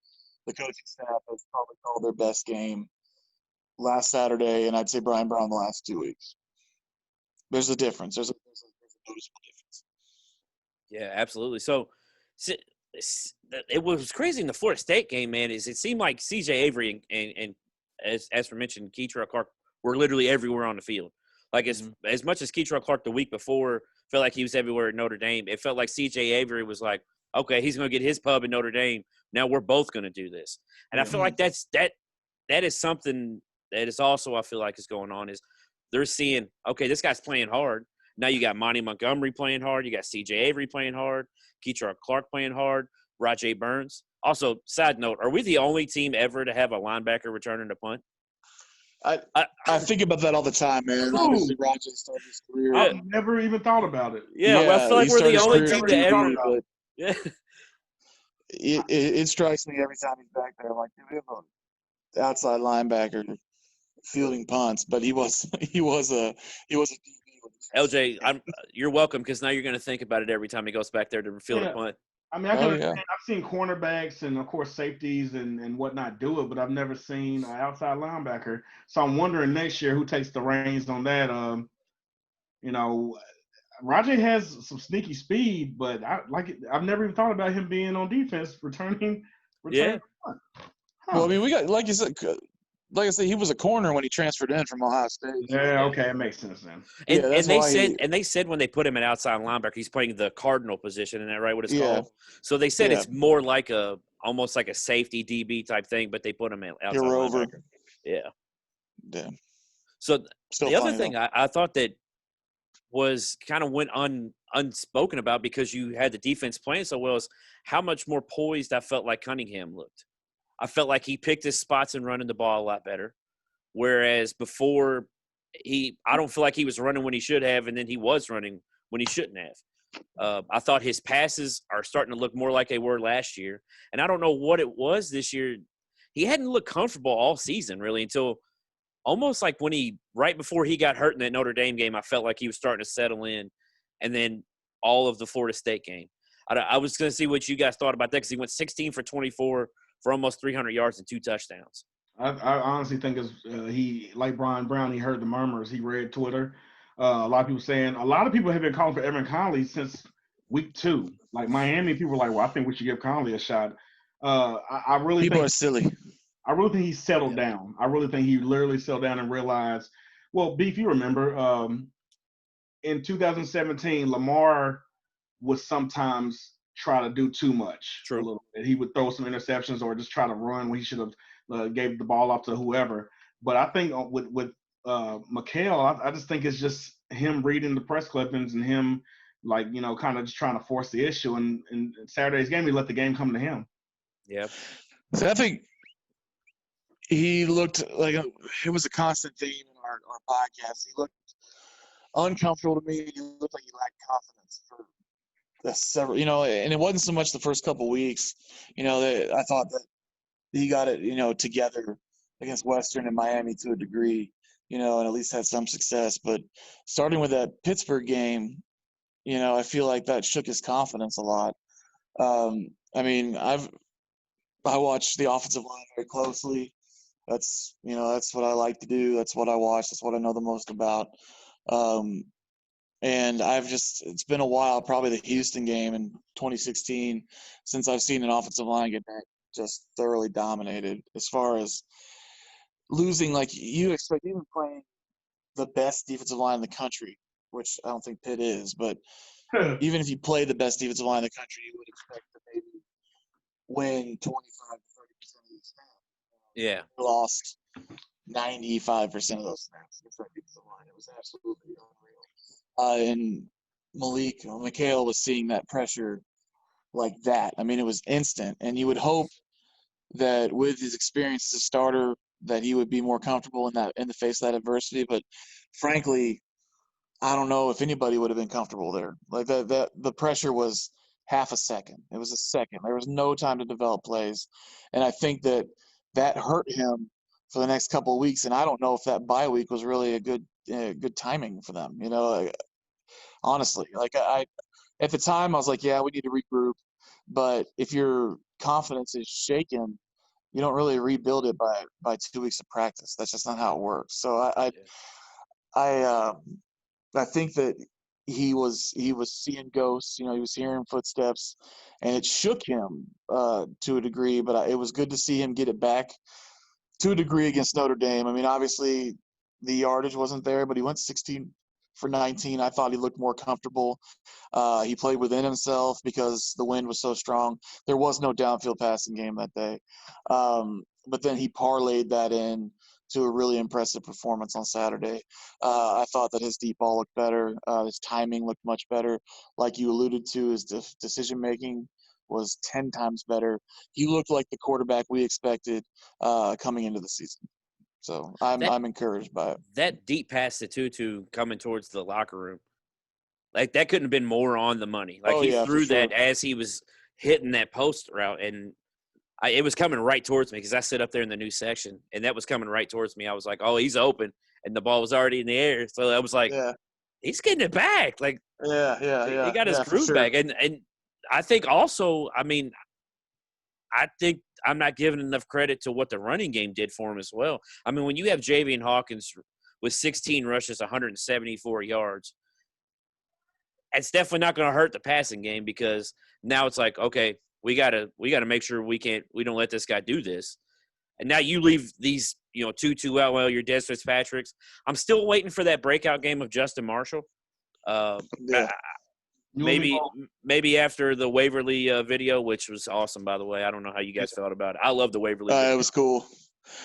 the coaching staff has probably called their best game last Saturday, and I'd say Brian Brown the last 2 weeks. There's a difference. There's a noticeable difference. Yeah, absolutely. So it was crazy in the Florida State game, man. Is it seemed like C.J. Avery and as we mentioned, Keytruck Clark were literally everywhere on the field. Like as much as Keytruck Clark the week before felt like he was everywhere at Notre Dame, it felt like C.J. Avery was like, okay, he's going to get his pub in Notre Dame. Now we're both going to do this, and I feel like that is something that is also I feel like is going on is they're seeing, okay, this guy's playing hard. Now you got Monty Montgomery playing hard. You got C.J. Avery playing hard. Keytruck Clark playing hard. Rajay Burns. Also, side note, are we the only team ever to have a linebacker returning a punt? I think about that all the time, man. Obviously, Rajay started his career. I've never even thought about it. Yeah, well, I feel like we're the only team to ever. But Yeah. It strikes me every time he's back there. I'm like, dude, we have an outside linebacker fielding punts, but he was a DB. LJ, you're welcome because now you're going to think about it every time he goes back there to field a punt. I mean, I've seen cornerbacks and, of course, safeties and whatnot do it, but I've never seen an outside linebacker. So I'm wondering next year who takes the reins on that. Rajay has some sneaky speed, but I've never even thought about him being on defense, returning. Yeah. Huh. Well, I mean, we got, like I said, he was a corner when he transferred in from Ohio State. Yeah, okay, it makes sense then. And they said when they put him at outside linebacker, he's playing the cardinal position, isn't that right? What it's called? So they said it's more like almost like a safety DB type thing, but they put him at outside linebacker. Yeah. Yeah. So the other thing I thought that was kind of went unspoken about because you had the defense playing so well is how much more poised I felt like Cunningham looked. I felt like he picked his spots and running the ball a lot better. Whereas before, I don't feel like he was running when he should have, and then he was running when he shouldn't have. I thought his passes are starting to look more like they were last year. And I don't know what it was this year. He hadn't looked comfortable all season, really, until almost like right before he got hurt in that Notre Dame game, I felt like he was starting to settle in. And then all of the Florida State game. I was going to see what you guys thought about that because he went 16 for 24 for almost 300 yards and 2 touchdowns. I honestly think he, like Brian Brown, he heard the murmurs. He read Twitter. A lot of people have been calling for Evan Conley since week 2. Like Miami, people were like, well, I think we should give Conley a shot. I really people think are silly. I really think he settled down. I really think he literally settled down and realized, well, Beef, you remember, in 2017, Lamar would sometimes try to do too much. True. A little bit. He would throw some interceptions or just try to run when he should have gave the ball off to whoever. But I think with McHale, I just think it's just him reading the press clippings and him kind of just trying to force the issue. And in Saturday's game, he let the game come to him. Yeah. So I think he looked like it was a constant theme in our podcast. He looked uncomfortable to me. He looked like he lacked confidence for several, and it wasn't so much the first couple weeks, that I thought that he got it, together against Western and Miami to a degree, and at least had some success. But starting with that Pittsburgh game, I feel like that shook his confidence a lot. I mean, I watch the offensive line very closely. That's what I like to do. That's what I watch. That's what I know the most about. And it's been a while, probably the Houston game in 2016, since I've seen an offensive line get just thoroughly dominated. As far as losing, like you expect, even playing the best defensive line in the country, which I don't think Pitt is, but even if you play the best defensive line in the country, you would expect to maybe win 25 to 30% of the snaps. Yeah. We lost 95% of those snaps against that defensive line. It was absolutely unreal. And McHale was seeing that pressure like that. I mean, it was instant. And you would hope that with his experience as a starter that he would be more comfortable in the face of that adversity. But frankly, I don't know if anybody would have been comfortable there. Like the pressure was half a second. It was a second. There was no time to develop plays. And I think that hurt him for the next couple of weeks. And I don't know if that bye week was really a good timing for them. Honestly, at the time I was like, yeah, we need to regroup. But if your confidence is shaken, you don't really rebuild it by 2 weeks of practice. That's just not how it works. So I think that he was seeing ghosts. He was hearing footsteps, and it shook him to a degree. But it was good to see him get it back to a degree against Notre Dame. I mean, obviously the yardage wasn't there, but he went 16 for 19. I thought he looked more comfortable. He played within himself because the wind was so strong. There was no downfield passing game that day. But then he parlayed that in to a really impressive performance on Saturday. I thought that his deep ball looked better. His timing looked much better. Like you alluded to, his decision-making was 10 times better. He looked like the quarterback we expected coming into the season. So I'm encouraged by it. That deep pass to Tutu coming towards the locker room, like that couldn't have been more on the money. Like he threw that as he was hitting that post route, and it was coming right towards me because I sit up there in the new section, and that was coming right towards me. I was like, oh, he's open, and the ball was already in the air. So I was like, he's getting it back. Like, he got his groove back. And I think also, I mean, I think I'm not giving enough credit to what the running game did for him as well. I mean, when you have Javian Hawkins with 16 rushes, 174 yards, it's definitely not going to hurt the passing game because now it's like, okay, we gotta make sure we don't let this guy do this. And now you leave these, Tutu out, well, your Des Fitzpatrick's. I'm still waiting for that breakout game of Justin Marshall. Maybe after the Waverly video, which was awesome, by the way. I don't know how you guys felt about it. I love the Waverly video. It was cool.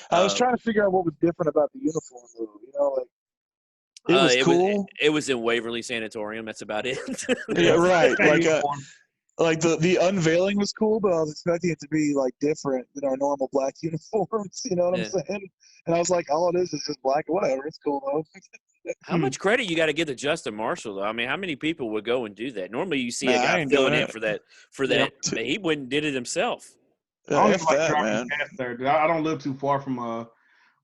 I was trying to figure out what was different about the uniform, though. It was cool. It was in Waverly Sanatorium. That's about it. Yeah, right. Like the unveiling was cool, but I was expecting it to be like different than our normal black uniforms. You know what I'm saying? And I was like, all it is just black. Whatever. It's cool though. How much credit you got to give to Justin Marshall, though? I mean, how many people would go and do that? Normally, you see a guy filling in for that. But he went and did it himself. I don't even like driving past there, dude. I don't live too far from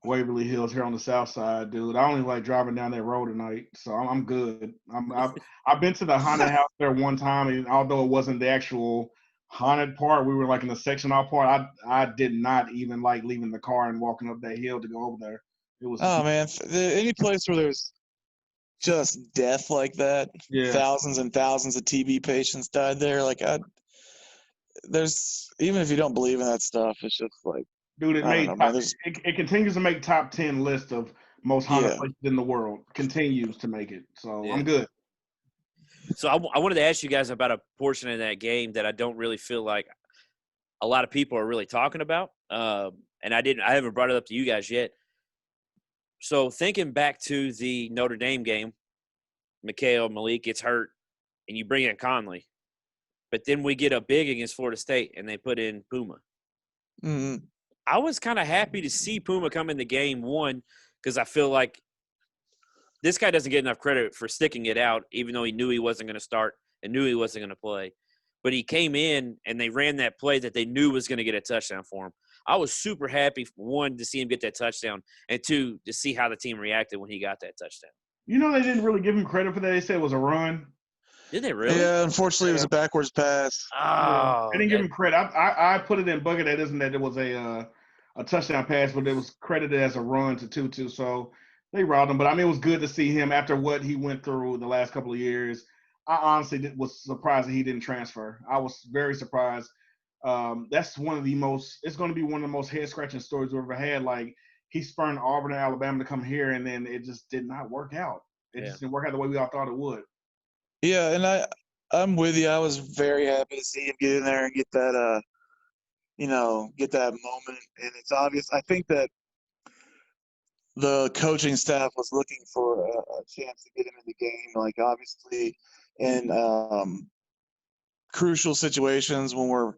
Waverly Hills here on the south side, dude. I only like driving down that road at night, so I'm good. I've been to the haunted house there one time, and although it wasn't the actual haunted part, we were like in the section off part. I did not even like leaving the car and walking up that hill to go over there. It was man, any place where there's just death like that, thousands and thousands of TB patients died there. Like there's even if you don't believe in that stuff, it's just like. Dude, it continues to make top 10 list of most haunted places in the world. Continues to make it. So I'm good. So I wanted to ask you guys about a portion of that game that I don't really feel like a lot of people are really talking about. And I haven't brought it up to you guys yet. So thinking back to the Notre Dame game, Malik gets hurt, and you bring in Conley. But then we get a big against Florida State, and they put in Puma. Mm-hmm. I was kind of happy to see Puma come in the game, one, because I feel like this guy doesn't get enough credit for sticking it out, even though he knew he wasn't going to start and knew he wasn't going to play. But he came in, and they ran that play that they knew was going to get a touchdown for him. I was super happy, one, to see him get that touchdown, and two, to see how the team reacted when he got that touchdown. You know, they didn't really give him credit for that. They said it was a run. Did they really? Yeah, unfortunately, it was a backwards pass. Oh. They didn't give him credit. I put it in bucket that isn't that it was a touchdown pass, but it was credited as a run to Tutu. So they robbed him. But, I mean, it was good to see him after what he went through the last couple of years. I honestly was surprised that he didn't transfer. I was very surprised. That's one of the most – it's going to be one of the most head-scratching stories we've ever had. Like, he spurned Auburn and Alabama to come here, and then it just did not work out. It just didn't work out the way we all thought it would. Yeah, and I'm with you. I was very happy to see him get in there and get that get that moment. And it's obvious. I think that the coaching staff was looking for a chance to get him in the game. Like, obviously, in crucial situations when we're,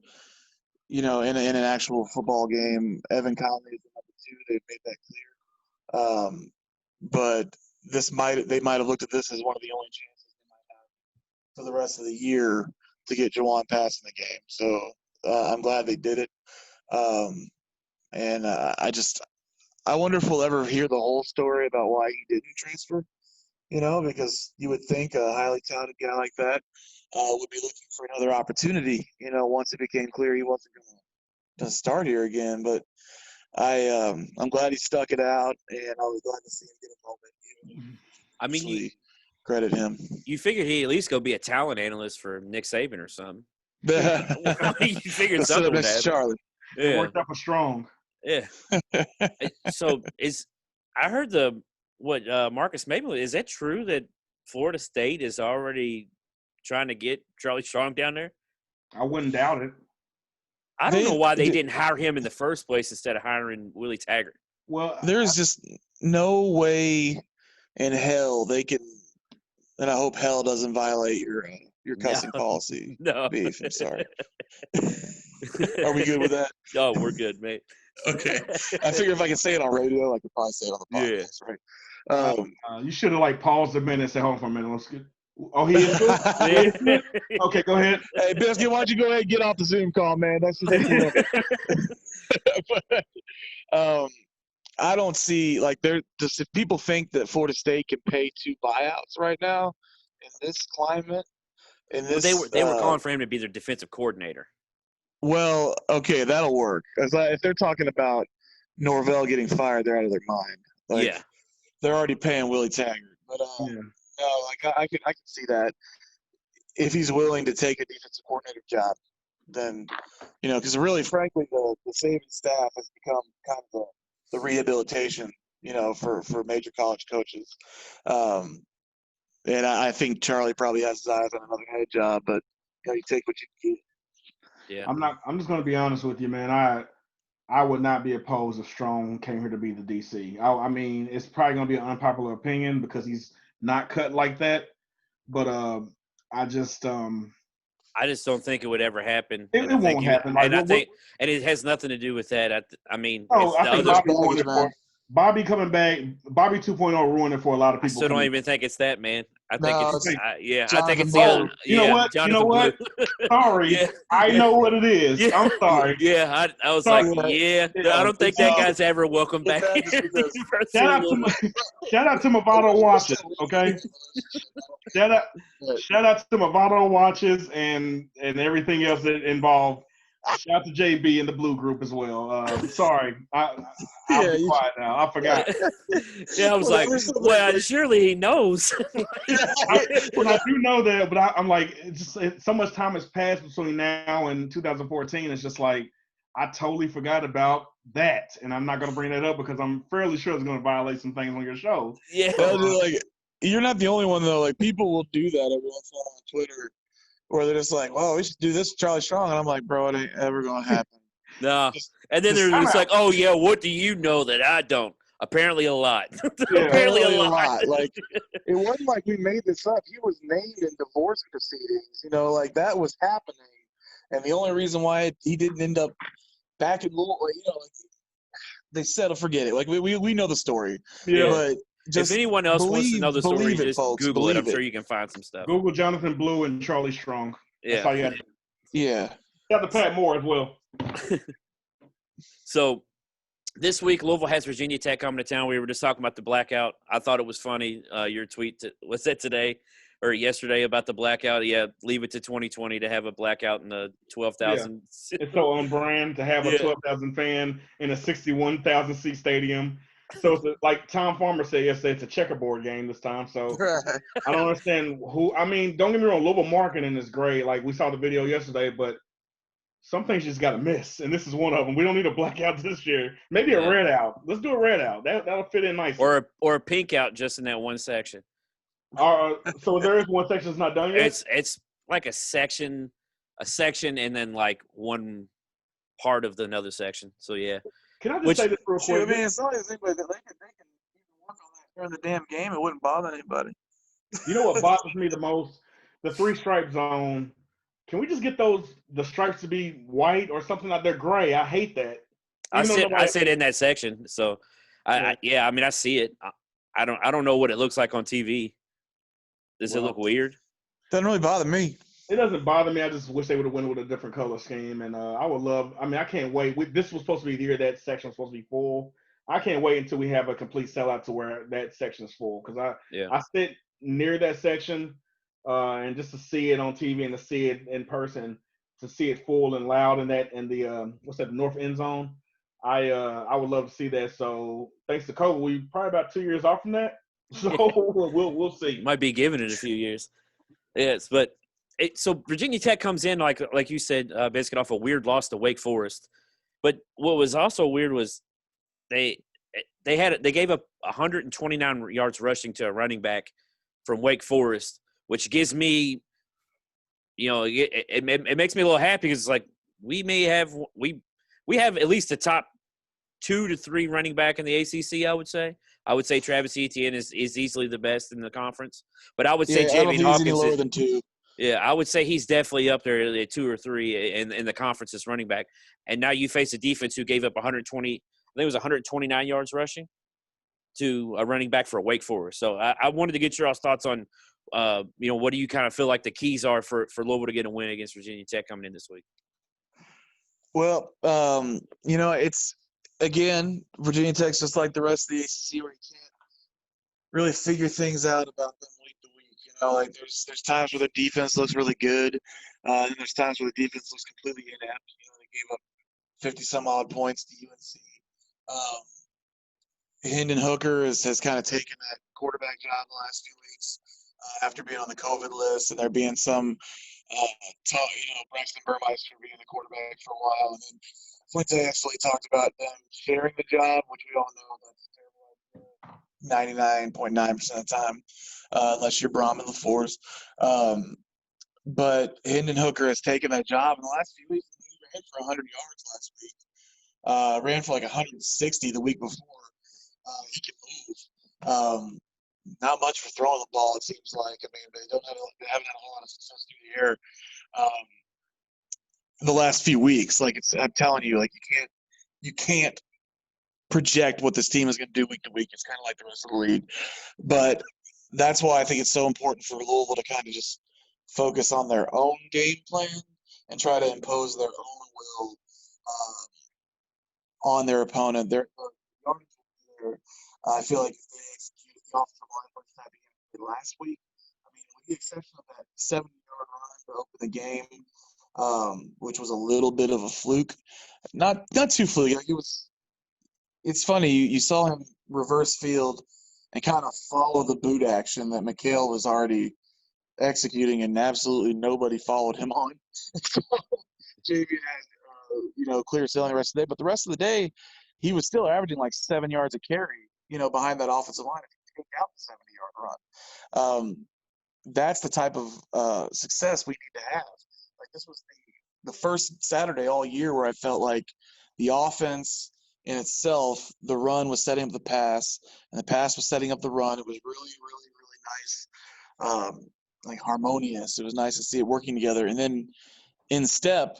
in an actual football game, Evan Conley is number 2. They've made that clear. But they might have looked at this as one of the only chances they might have for the rest of the year to get Juwan Pass in the game. So I'm glad they did it. And I wonder if we'll ever hear the whole story about why he didn't transfer, because you would think a highly touted guy like that would be looking for another opportunity, once it became clear he wasn't going to start here again. But I'm glad he stuck it out, and I was glad to see him get a moment. I mean, credit him. You figured he'd at least go be a talent analyst for Nick Saban or something. You figured Sit up something would next to happen. Charlie. It Yeah, worked out for Strong. yeah. So I heard Marcus Maple, is that true that Florida State is already trying to get Charlie Strong down there? I wouldn't doubt it. I don't know why they didn't hire him in the first place instead of hiring Willie Taggart. Well, There's just no way in hell they can, and I hope hell doesn't violate your cussing policy. No. Beef, I'm sorry. Are we good with that? Oh, we're good, mate. Okay. I figure if I can say it on radio, I could probably say it on the podcast, right? You should have paused a minute and said, "Hold on for a minute. Let's get." Oh, he is good? Okay, go ahead. Hey, Biscuit, why don't you go ahead and get off the Zoom call, man? That's just but, I don't see if people think that Florida State can pay 2 buyouts right now in this climate. They were calling for him to be their defensive coordinator. Well, okay, that'll work. If they're talking about Norvell getting fired, they're out of their mind. They're already paying Willie Taggart. But no, I can see that if he's willing to take a defensive coordinator job, then because really, frankly, the Saban staff has become kind of the rehabilitation, for major college coaches. And I think Charlie probably has his eyes on another head job, but you take what you can get. Yeah. I'm just going to be honest with you, man. I would not be opposed if Strong came here to be the DC. I mean, it's probably going to be an unpopular opinion because he's not cut like that. But I just don't think it would ever happen. It won't happen. And it has nothing to do with that. I think Bobby coming back, Bobby 2.0 ruined it for a lot of people. I still don't even think it's that, man. I think I think it's the you know what? Sorry, yeah. I know what it is. Yeah. I'm sorry. Yeah, I was I don't think that guy's ever welcome back. Shout out to Movado Watches, okay? Shout out to Movado Watches and everything else that involved. Shout out to JB and the Blue Group as well. Sorry, I'll be quiet now. I forgot. I was well, surely he knows. I do know that, but I'm so much time has passed between now and 2014. It's just I totally forgot about that, and I'm not going to bring that up because I'm fairly sure it's going to violate some things on your show. Yeah, you're not the only one though. People will do that every once in a while on Twitter. Where they're just well, we should do this with Charlie Strong. And I'm like, bro, it ain't ever going to happen. No. And then they're just oh, yeah, what do you know that I don't? Apparently a lot. Apparently a lot. It wasn't like we made this up. He was named in divorce proceedings. That was happening. And the only reason why he didn't end up back in Louisville, they settled, forget it. We know the story. Yeah. But if anyone else wants to know the story, just Google it. I'm sure you can find some stuff. Google Jonathan Blue and Charlie Strong. Yeah. That's all you got to do. Yeah. Got to Pat Moore as well. So this week, Louisville has Virginia Tech coming to town. We were just talking about the blackout. I thought it was funny. Your tweet, was that today or yesterday about the blackout? Yeah, leave it to 2020 to have a blackout in the 12,000. Yeah. It's so on brand to have a 12,000 fan in a 61,000 seat stadium. So it's like Tom Farmer said yesterday, it's a checkerboard game this time. So I don't understand who. I mean, don't get me wrong, Louisville marketing is great. We saw the video yesterday, but some things you just got to miss, and this is one of them. We don't need a blackout this year. Maybe a red out. Let's do a red out. That'll fit in nicely. Or a pink out just in that one section. So there is one section that's not done yet? It's like a section, and then one part of another section. So, yeah. Can I just say this real quick? I mean, it's only they can even work on that during the damn game. It wouldn't bother anybody. You know what bothers me the most? The 3-stripe zone. Can we just get the stripes to be white or something like they're gray? I hate that. I sit in that section, so I mean I see it. I don't know what it looks like on TV. Does it look weird? Doesn't really bother me. It doesn't bother me. I just wish they would have went with a different color scheme. And I would love – I mean, I can't wait. This was supposed to be the year that section was supposed to be full. I can't wait until we have a complete sellout to where that section is full because I sit near that section and just to see it on TV and to see it in person, to see it full and loud in the north end zone, I would love to see that. So thanks to COVID, we probably about 2 years off from that. So we'll see. Might be given in a few years. Yes, but so Virginia Tech comes in like you said, Biscuit, off a weird loss to Wake Forest. But what was also weird was they gave up 129 yards rushing to a running back from Wake Forest, which gives me, it makes me a little happy because it's like we have at least a top 2 to 3 running back in the ACC. I would say Travis Etienne is easily the best in the conference, but I would say I don't Javian think he's any Hawkins lower is. than 2. Yeah, I would say he's definitely up there at 2 or 3 in the conference as running back. And now you face a defense who gave up 120, I think it was 129 yards rushing to a running back for Wake Forest. So I wanted to get your thoughts on, what do you kind of feel like the keys are for Louisville to get a win against Virginia Tech coming in this week? Well, it's again, Virginia Tech's just like the rest of the ACC where you can't really figure things out about them week to week. Like there's times where their defense looks really good, and there's times where the defense looks completely inept. They gave up 50 some odd points to UNC. Hendon Hooker has kind of taken that quarterback job the last few weeks after being on the COVID list, and there being some Braxton Burmeister being the quarterback for a while, and then Fuente actually talked about them sharing the job, which we all know that's a terrible idea 99.9% of the time, unless you're Brahmin LaForce. But Hendon Hooker has taken that job in the last few weeks. He ran for 100 yards last week. Ran for like 160 the week before. He can move. Not much for throwing the ball, it seems like. I mean, they haven't had a whole lot of success through the air in the last few weeks. I'm telling you, you can't project what this team is going to do week to week. It's kind of like the rest of the league. But that's why I think it's so important for Louisville to kind of just focus on their own game plan and try to impose their own will on their opponent. I feel like if they execute the offensive line first time last week, I mean, with the exception of that 70-yard run to open the game, which was a little bit of a fluke, not too fluky. It's funny, you saw him reverse field and kind of follow the boot action that McHale was already executing, and absolutely nobody followed him on. JV had clear sailing the rest of the day, but the rest of the day he was still averaging like 7 yards a carry, behind that offensive line if you take out the 70-yard run. That's the type of success we need to have. Like, this was the first Saturday all year where I felt like the offense in itself, the run was setting up the pass, and the pass was setting up the run. It was really, really, really nice, harmonious. It was nice to see it working together. And then in step,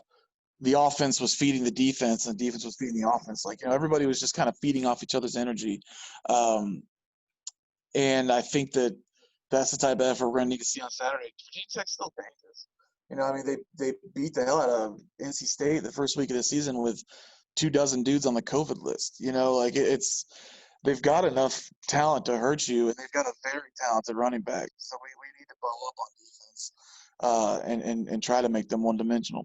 the offense was feeding the defense, and the defense was feeding the offense. Everybody was just kind of feeding off each other's energy. And I think that's the type of effort we're going to need to see on Saturday. Virginia Tech's still dangerous. They beat the hell out of NC State the first week of the season with 24 dudes on the COVID list. They've got enough talent to hurt you, and they've got a very talented running back. So we need to bow up on defense and try to make them one-dimensional.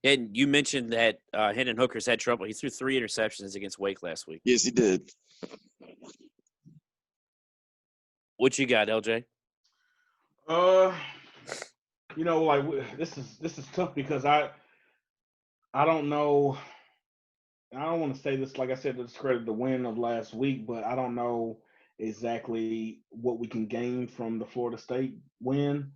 And you mentioned that Hendon Hooker's had trouble. He threw 3 interceptions against Wake last week. Yes, he did. What you got, LJ? This is tough because I don't know. I don't want to say this, like I said, to discredit the win of last week, but I don't know exactly what we can gain from the Florida State win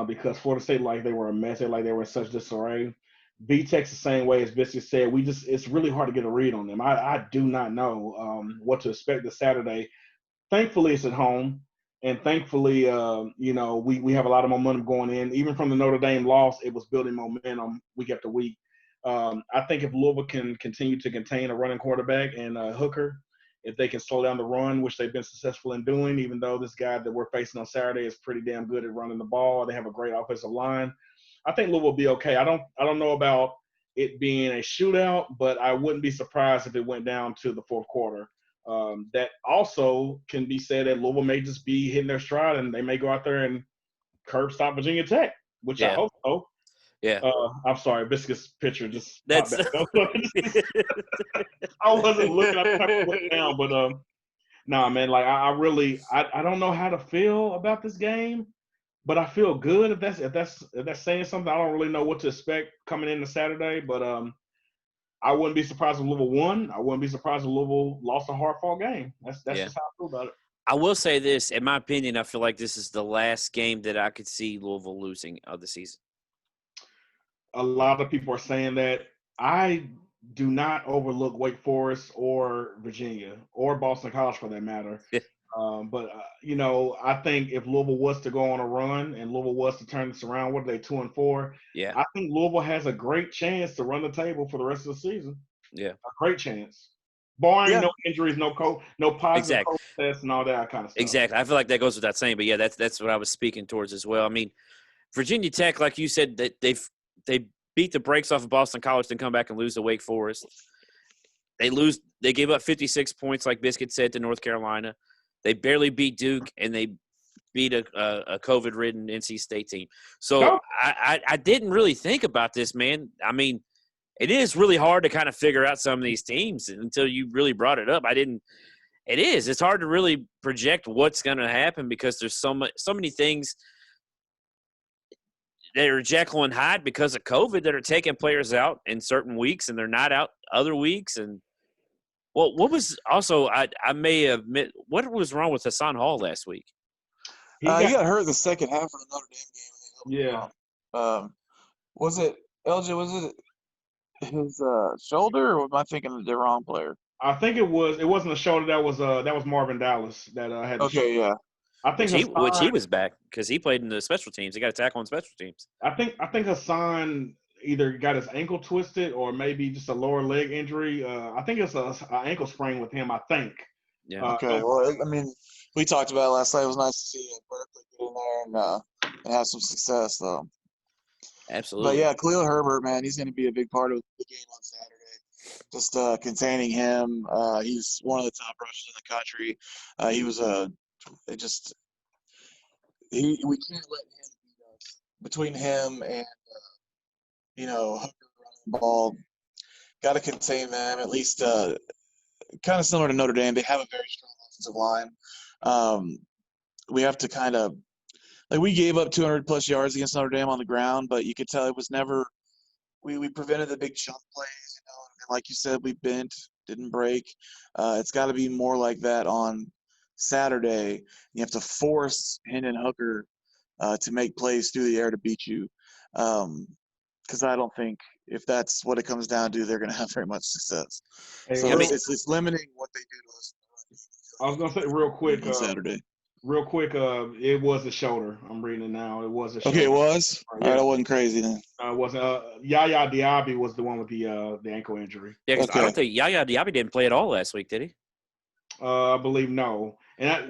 because Florida State, they were a mess. They were in such disarray. V-Tech's the same way as Biscuit said. It's really hard to get a read on them. I do not know what to expect this Saturday. Thankfully, it's at home. And thankfully, we have a lot of momentum going in. Even from the Notre Dame loss, it was building momentum week after week. I think if Louisville can continue to contain a running quarterback and Hooker, if they can slow down the run, which they've been successful in doing, even though this guy that we're facing on Saturday is pretty damn good at running the ball. They have a great offensive line. I think Louisville will be okay. I don't know about it being a shootout, but I wouldn't be surprised if it went down to the fourth quarter. That also can be said that Louisville may just be hitting their stride and they may go out there and curb stop Virginia Tech, which I hope so. Yeah. I'm sorry, Biscuit's picture just That's popped back up. I wasn't looking. I went down, but Nah, man. Like I really, I don't know how to feel about this game, but I feel good if that's saying something. I don't really know what to expect coming into Saturday, but I wouldn't be surprised if Louisville won. I wouldn't be surprised if Louisville lost a hard-fought game. That's Yeah. just how I feel about it. I will say this, in my opinion, I feel like this is the last game that I could see Louisville losing of the season. A lot of people are saying that. I do not overlook Wake Forest or Virginia or Boston College for that matter. But I think if Louisville was to go on a run and Louisville was to turn this around, what are they 2-4? Yeah. I think Louisville has a great chance to run the table for the rest of the season. Yeah. A great chance, barring Yeah. no injuries, no positive Exactly. COVID tests, and all that kind of stuff. Exactly. I feel like that goes without saying, but yeah, that's what I was speaking towards as well. I mean, Virginia Tech, like you said, that they beat the brakes off of Boston College, then come back and lose to Wake Forest. They gave up 56 points, like Biscuit said, to North Carolina. They barely beat Duke, and they beat a COVID-ridden NC State team. So No. I didn't really think about this, man. I mean, it is really hard to kind of figure out some of these teams until you really brought it up. It is. It's hard to really project what's going to happen because there's so many things that are Jekyll and Hyde because of COVID that are taking players out in certain weeks and they're not out other weeks. And well, what was also I may have what was wrong with Hassan Hall last week? He got hurt the second half of the Notre Dame game. Yeah. Was it LJ? Was it his shoulder, or am I thinking of the wrong player? I think it wasn't a shoulder. That was Marvin Dallas that had. Okay, yeah. I think which he was back because he played in the special teams. He got a tackle on special teams. I think Hassan either got his ankle twisted or maybe just a lower leg injury. I think it's an ankle sprain with him. I think. Yeah. Okay. Well, I mean, we talked about it last night. It was nice to see Berkeley get in there and have some success, though. Absolutely. But yeah, Khalil Herbert, man, he's going to be a big part of the game on Saturday. Just containing him. He's one of the top rushers in the country. He was we can't let him beat us. Between him and Hooker running the ball, got to contain them. At least kind of similar to Notre Dame, they have a very strong offensive line. We have to kind of we gave up 200 plus yards against Notre Dame on the ground, but you could tell it was never. We prevented the big chunk plays, and like you said, we didn't break. It's got to be more like that on Saturday. You have to force Hendon Hooker to make plays through the air to beat you, because I don't think if that's what it comes down to, they're going to have very much success. Hey, so it's limiting what they do to us. I was going to say real quick on Saturday. Real quick, it was a shoulder. I'm reading it now. It was a shoulder. Okay, it was? Yeah. All right, I wasn't crazy then. It wasn't. Yaya Diaby was the one with the ankle injury. Yeah, because I don't think Yaya Diaby didn't play at all last week, did he? I believe no. And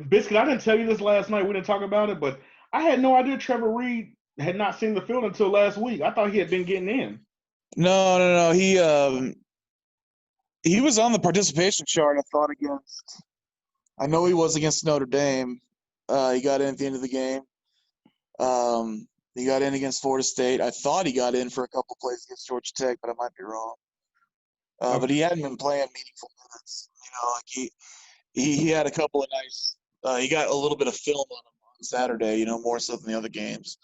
Biscuit, I didn't tell you this last night. We didn't talk about it, but I had no idea Trevor Reed had not seen the field until last week. I thought he had been getting in. No. He was on the participation chart, I thought, against – I know he was against Notre Dame. He got in at the end of the game. He got in against Florida State. I thought he got in for a couple plays against Georgia Tech, but I might be wrong. But he hadn't been playing meaningful minutes. He had a couple of nice he got a little bit of film on him on Saturday, more so than the other games.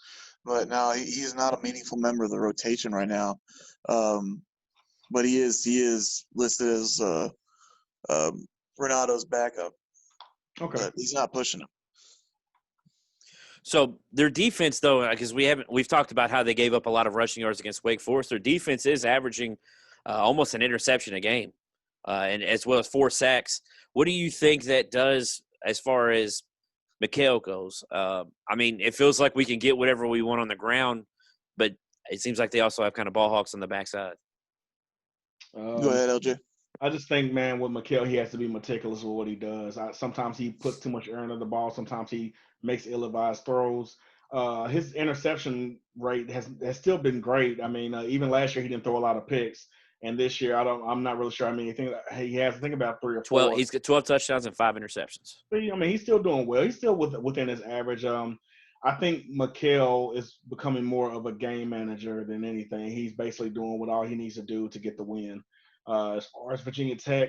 But no, he's not a meaningful member of the rotation right now. But he is listed as Renato's backup. Okay. But he's not pushing him. So their defense, though, because we've talked about how they gave up a lot of rushing yards against Wake Forest. Their defense is averaging almost an interception a game, and as well as 4 sacks. What do you think that does as far as Mikhail goes? I mean, it feels like we can get whatever we want on the ground, but it seems like they also have kind of ball hawks on the backside. Go ahead, LJ. I just think, man, with Mikhail, he has to be meticulous with what he does. Sometimes he puts too much air under the ball. Sometimes he makes ill-advised throws. His interception rate has still been great. I mean, even last year he didn't throw a lot of picks, and this year I'm not really sure. I mean, he has I think about 3 or 4. 12. He's got 12 touchdowns and 5 interceptions. But, I mean, he's still doing well. He's still within his average. I think Mikhail is becoming more of a game manager than anything. He's basically doing what all he needs to do to get the win. As far as Virginia Tech,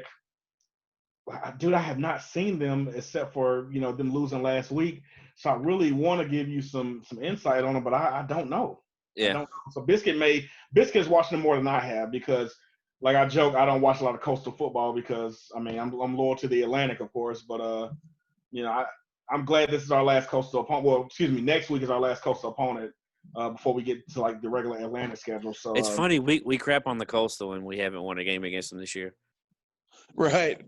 dude, I have not seen them except for them losing last week. So I really want to give you some insight on them, but I don't know. I Yeah. don't know. So Biscuit's watching them more than I have because, like I joke, I don't watch a lot of coastal football because I'm loyal to the Atlantic, of course, but I'm glad this is our last coastal opponent. Well, excuse me, next week is our last coastal opponent before we get to like the regular Atlantic schedule. So It's funny we crap on the Coastal and we haven't won a game against them this year. Right.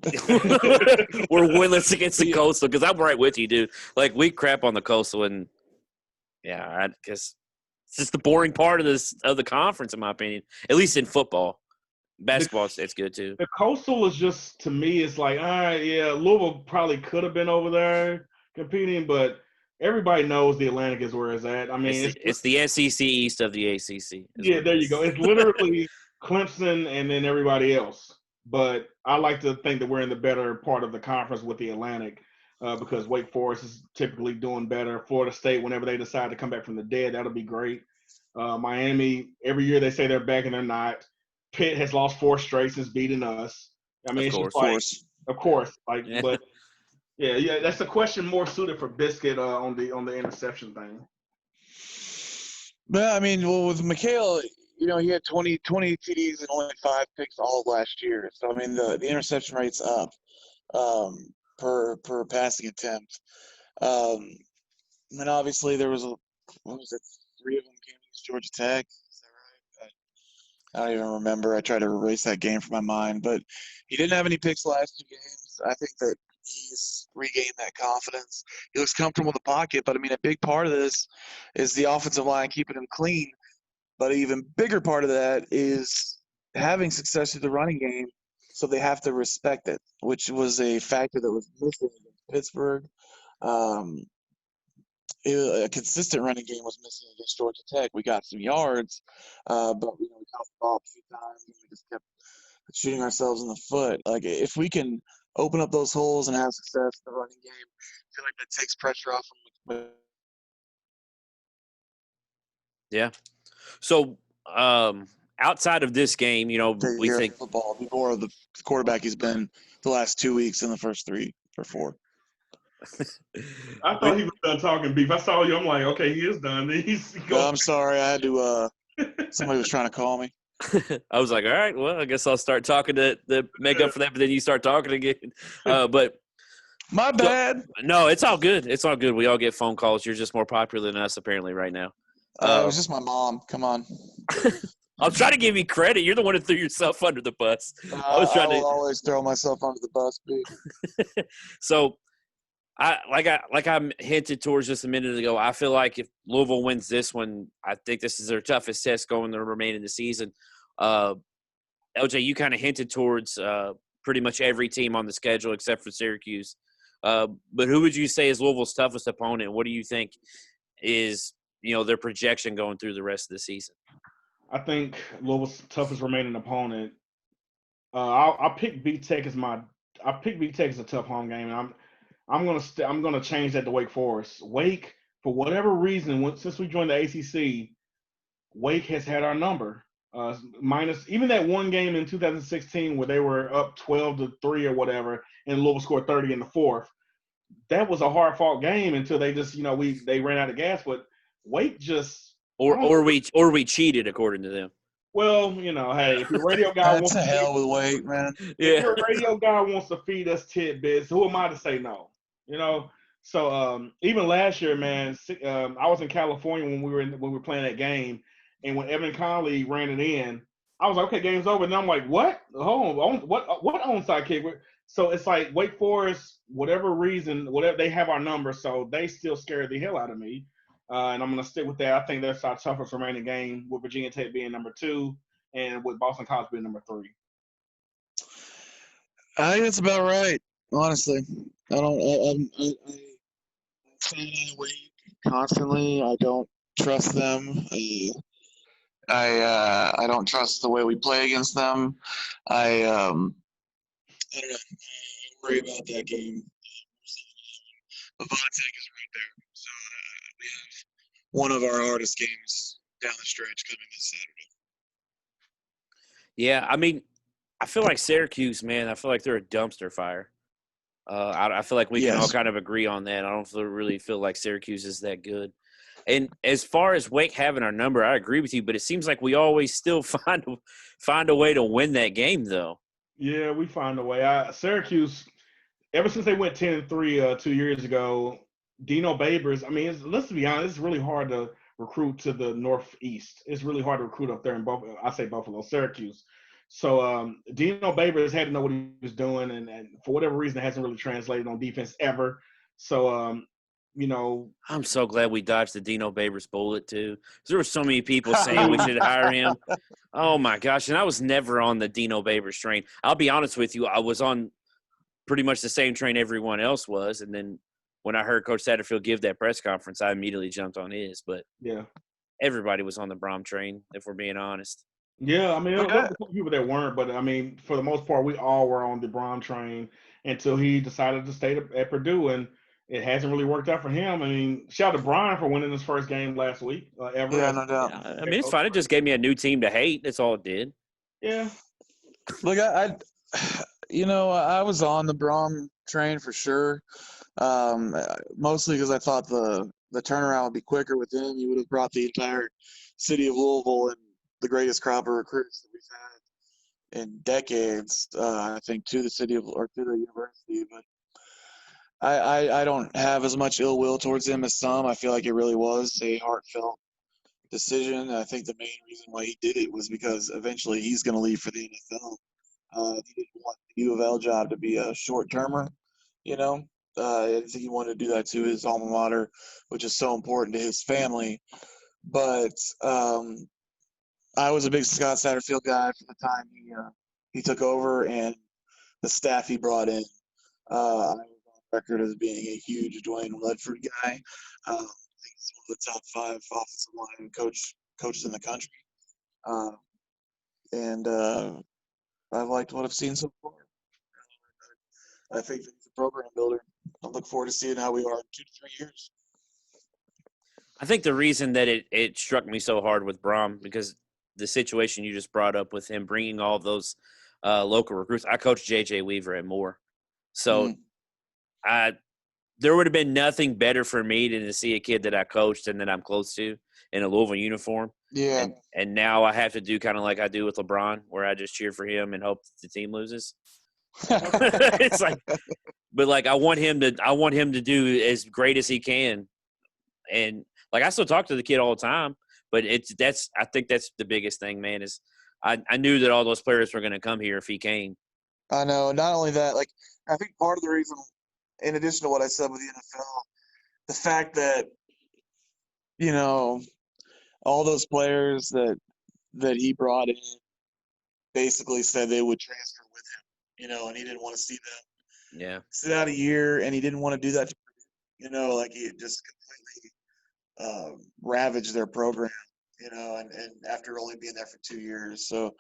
We're winless against the Coastal because I'm right with you, dude. Like we crap on the Coastal and I guess it's just the boring part of the conference, in my opinion. At least in football, basketball it's good too. The Coastal is just, to me, it's like, all right, yeah, Louisville probably could have been over there competing, but everybody knows the Atlantic is where it's at. I mean, It's the SEC east of the ACC. Yeah, there you go. It's literally Clemson and then everybody else. But I like to think that we're in the better part of the conference with the Atlantic because Wake Forest is typically doing better. Florida State, whenever they decide to come back from the dead, that'll be great. Miami, every year they say they're back and they're not. Pitt has lost 4 straight since beating us. I mean, Of it's course. just like, of course, like, Yeah. but yeah, that's a question more suited for Biscuit on the interception thing. Well, I mean, with Mikhail, he had 20 TDs and only 5 picks all of last year. So I mean, the interception rate's up per passing attempt. And obviously there was 3 of them came against Georgia Tech. Is that right? I don't even remember. I tried to erase that game from my mind, but he didn't have any picks last 2 games. I think that he's regained that confidence. He looks comfortable in the pocket, but I mean, a big part of this is the offensive line keeping him clean. But an even bigger part of that is having success with the running game, so they have to respect it, which was a factor that was missing against Pittsburgh. A consistent running game was missing against Georgia Tech. We got some yards, but we caught the ball a few times and we just kept shooting ourselves in the foot. Like if we can open up those holes and have success in the running game, I feel like that takes pressure off from. Yeah. So outside of this game, we think football be more of the quarterback he's been the last 2 weeks in the first 3 or 4. I thought he was done talking, Beef. I saw you. I'm like, okay, he is done. I'm sorry. I had to somebody was trying to call me. I was like, all right, well, I guess I'll start talking to make up for that, but then you start talking again. But my bad. No, it's all good. It's all good. We all get phone calls. You're just more popular than us apparently right now. It was just my mom. Come on. I'm trying to give you credit. You're the one who threw yourself under the bus. I will always throw myself under the bus, Pete. So I hinted towards just a minute ago, I feel like if Louisville wins this one, I think this is their toughest test going the remaining of the season. LJ, you kind of hinted towards pretty much every team on the schedule except for Syracuse. But who would you say is Louisville's toughest opponent? What do you think is their projection going through the rest of the season? I think Louisville's toughest remaining opponent. I'll pick VTech as a tough home game, and I'm gonna change that to Wake Forest. Wake, for whatever reason, since we joined the ACC, Wake has had our number. Minus even that one game in 2016 where they were up 12-3 or whatever, and Louisville scored 30 in the 4th. That was a hard fought game until they just they ran out of gas. But Wake just or we cheated according to them. Well, hey, if your radio guy wants to hell with Wake, man. Yeah. If your radio guy wants to feed us tidbits, who am I to say no? So even last year, man, I was in California when we were playing that game, and when Evan Conley ran it in, I was like, okay, game's over. And I'm like, what? Hold on, what onside kick? So it's like Wake Forest, whatever they have our number, so they still scared the hell out of me. And I'm going to stick with that. I think that's our toughest remaining game, with Virginia Tech being number 2 and with Boston College being number 3. I think that's about right, honestly. I'm Wake constantly. I don't trust them. I don't trust the way we play against them. I don't know. I worry about that game. Levante is right there. So we have one of our hardest games down the stretch coming this Saturday. Yeah, I mean, I feel like Syracuse, man. I feel like they're a dumpster fire. I feel like we can all Yes. kind of agree on that. I don't really feel like Syracuse is that good. And as far as Wake having our number, I agree with you, but it seems like we always still find a way to win that game, though. Yeah, we find a way. Syracuse, ever since they went 10-3 2 years ago, Dino Babers. I mean, let's be honest, it's really hard to recruit to the Northeast. It's really hard to recruit up there in Buffalo, Syracuse. So Dino Babers had to know what he was doing, and for whatever reason, it hasn't really translated on defense ever. So I'm so glad we dodged the Dino Babers bullet too. 'Cause there were so many people saying we should hire him. Oh my gosh! And I was never on the Dino Babers train. I'll be honest with you, I was on pretty much the same train everyone else was, and then when I heard Coach Satterfield give that press conference, I immediately jumped on his. But yeah. everybody was on the Brom train, if we're being honest. Yeah, I mean, there were some people that weren't, but I mean, for the most part, we all were on the Braun train until he decided to stay at Purdue, and it hasn't really worked out for him. I mean, shout out to Brian for winning his first game last week ever. Yeah, no doubt. Yeah, I mean, it's fine. It just gave me a new team to hate. That's all it did. Yeah. Look, I was on the Brom train for sure. Mostly because I thought the turnaround would be quicker with him. He would have brought the entire city of Louisville and the greatest crop of recruits that we've had in decades, I think, to the university. But I don't have as much ill will towards him as some. I feel like it really was a heartfelt decision. I think the main reason why he did it was because eventually he's going to leave for the NFL. He didn't want the UofL job to be a short-termer, I think he wanted to do that to his alma mater, which is so important to his family. But I was a big Scott Satterfield guy from the time he took over and the staff he brought in. I was on record as being a huge Dwayne Ledford guy. I think he's one of the top 5 offensive line coaches in the country. And I've liked what I've seen so far. I think he's a program builder. I look forward to seeing how we are in 2 to 3 years. I think the reason that it struck me so hard with Brom, because the situation you just brought up with him bringing all of those local recruits. I coached J.J. Weaver at Moore. So there would have been nothing better for me than to see a kid that I coached and that I'm close to in a Louisville uniform. Yeah. And now I have to do kind of like I do with LeBron, where I just cheer for him and hope the team loses. It's like, but like I want him to do as great as he can, and like I still talk to the kid all the time. But I think that's the biggest thing, man. Is I knew that all those players were going to come here if he came. I know. Not only that, like I think part of the reason, in addition to what I said with the NFL, the fact that all those players that he brought in basically said they would transfer with him, and he didn't want to see them sit out a year, and he didn't want to do that to, like he just completely ravaged their program, and after only being there for 2 years. So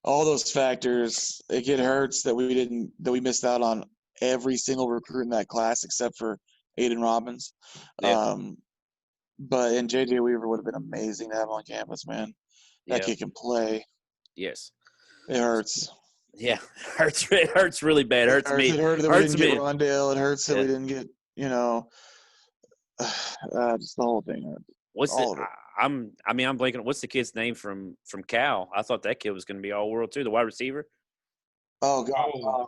all those factors, it hurts that we missed out on every single recruit in that class except for Aiden Robbins. And J.J. Weaver would have been amazing to have on campus, man. That kid can play. Yes. It hurts. Yeah, it hurts really bad. It hurts me. It hurts that we didn't get Rondale. It hurts that we didn't get, just the whole thing hurt. I'm blanking. What's the kid's name from Cal? I thought that kid was going to be all world too. The wide receiver. Oh God,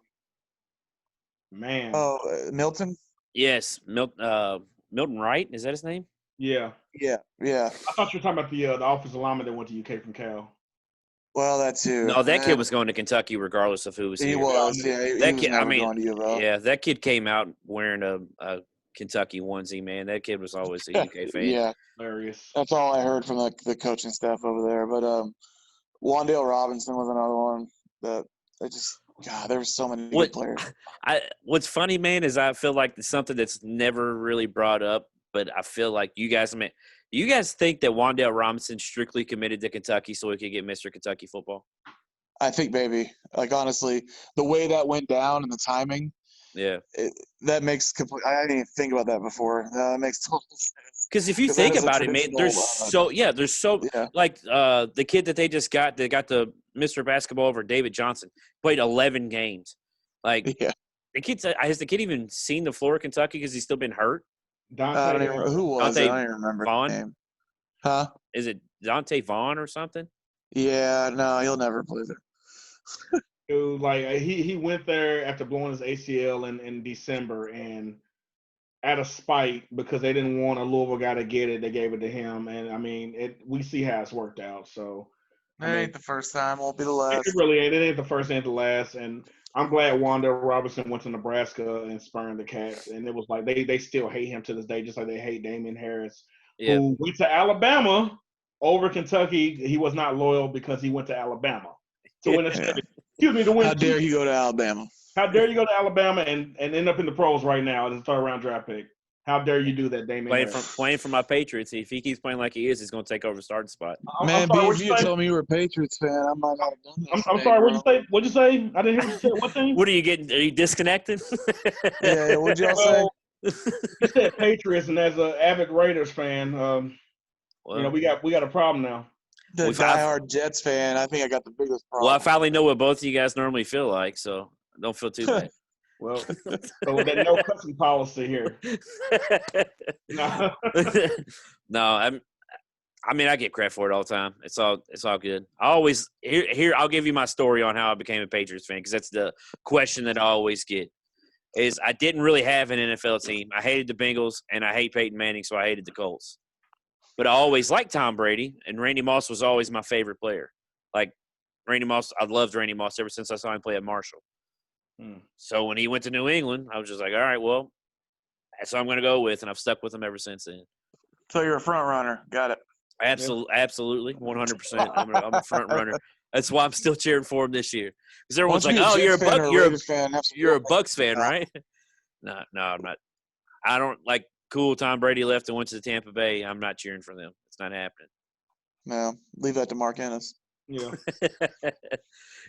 man. Oh, Milton. Yes, Milton Wright. Is that his name? Yeah. Yeah. I thought you were talking about the offensive lineman that went to UK from Cal. Well, that too. No, that kid was going to Kentucky regardless of who was here. He was, yeah. That kid, going to UofL. Yeah, that kid came out wearing a Kentucky onesie, man. That kid was always a UK fan. Yeah. Hilarious. That's all I heard from the coaching staff over there. But Wandale Robinson was another one that there were so many good players. What's funny, man, is I feel like it's something that's never really brought up, but I feel like you guys think that Wandale Robinson strictly committed to Kentucky so he could get Mr. Kentucky football? I think maybe. Like, honestly, the way that went down and the timing, that makes complete – I didn't even think about that before. That makes total sense. Because if you think about it, man, there's like the kid that they just got, they got the Mr. Basketball over David Johnson, played 11 games. Like, has the kid even seen the floor of Kentucky because he's still been hurt? I don't even Dante, who was it? I Dante don't even remember Vaughn? his name. Huh? Is it Dante Vaughn or something? Yeah, no, he'll never play there. dude, like he went there after blowing his ACL in December, and out of spite because they didn't want a Louisville guy to get it, they gave it to him. And I mean, we see how it's worked out. So It I mean, ain't the first time, won't be the it last. really ain't. It ain't the first, ain't the last. And I'm glad Wanda Robertson went to Nebraska and spurned the Cats. And it was like they still hate him to this day, just like they hate Damian Harris, Yeah. who went to Alabama over Kentucky. He was not loyal because he went to Alabama to win a Yeah. excuse me, to win. How dare he go to Alabama? How dare you go to Alabama and end up in the pros right now as a third round draft pick? How dare you do that, Damian Harris? Playing for my Patriots. If he keeps playing like he is, he's going to take over the starting spot. Man, I'm B, sorry, if what'd you you had say? told me you were a Patriots fan, I might not have done this. I'm sorry, what'd you say? What'd you say? I didn't hear what you said. What thing? What are you getting? Are you disconnected? Yeah, what'd y'all say? Well, you said Patriots, and as an avid Raiders fan, you know we got a problem now. The diehard Jets fan, I think I got the biggest problem. Well, I finally know what both of you guys normally feel like, so don't feel too bad. Well, so with that no cussing policy here. No. No, I mean, I get crap for it all the time. It's all good. I always here. I'll give you my story on how I became a Patriots fan because that's the question that I always get. Is I didn't really have an NFL team. I hated the Bengals and I hate Peyton Manning, so I hated the Colts. But I always liked Tom Brady, and Randy Moss was always my favorite player. Like Randy Moss, I loved Randy Moss ever since I saw him play at Marshall. So when he went to New England, I was just like, all right, well, that's what I'm going to go with, and I've stuck with him ever since then. So you're a front runner. Got it. Absolutely, 100%. I'm a front runner. That's why I'm still cheering for him this year. Because everyone's Once like, "Oh, you're a Jets fan Buck, or you're Raiders fan, have some you're a real Bucks fan, fans. right?" No, I'm not. I don't like. Cool, Tom Brady left and went to Tampa Bay. I'm not cheering for them. It's not happening. No, leave that to Mark Ennis. Yeah.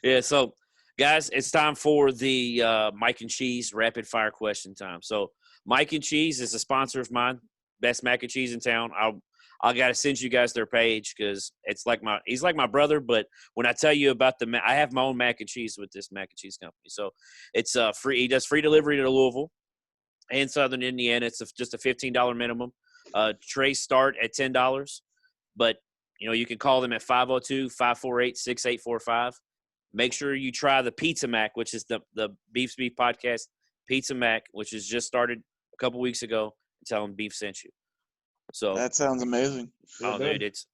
Yeah. So, guys, it's time for the Mike and Cheese rapid fire question time. So, Mike and Cheese is a sponsor of mine. Best mac and cheese in town. I got to send you guys their page because he's like my brother. But when I tell you about I have my own mac and cheese with this mac and cheese company. So it's free. He does free delivery to Louisville and Southern Indiana. It's just a $15 minimum. Trays start at $10, but you can call them at 502-548-6845. Make sure you try the Pizza Mac, which is the Beef Speak podcast Pizza Mac, which has just started a couple weeks ago. And tell them Beef sent you. So that sounds amazing. Oh, dude, it's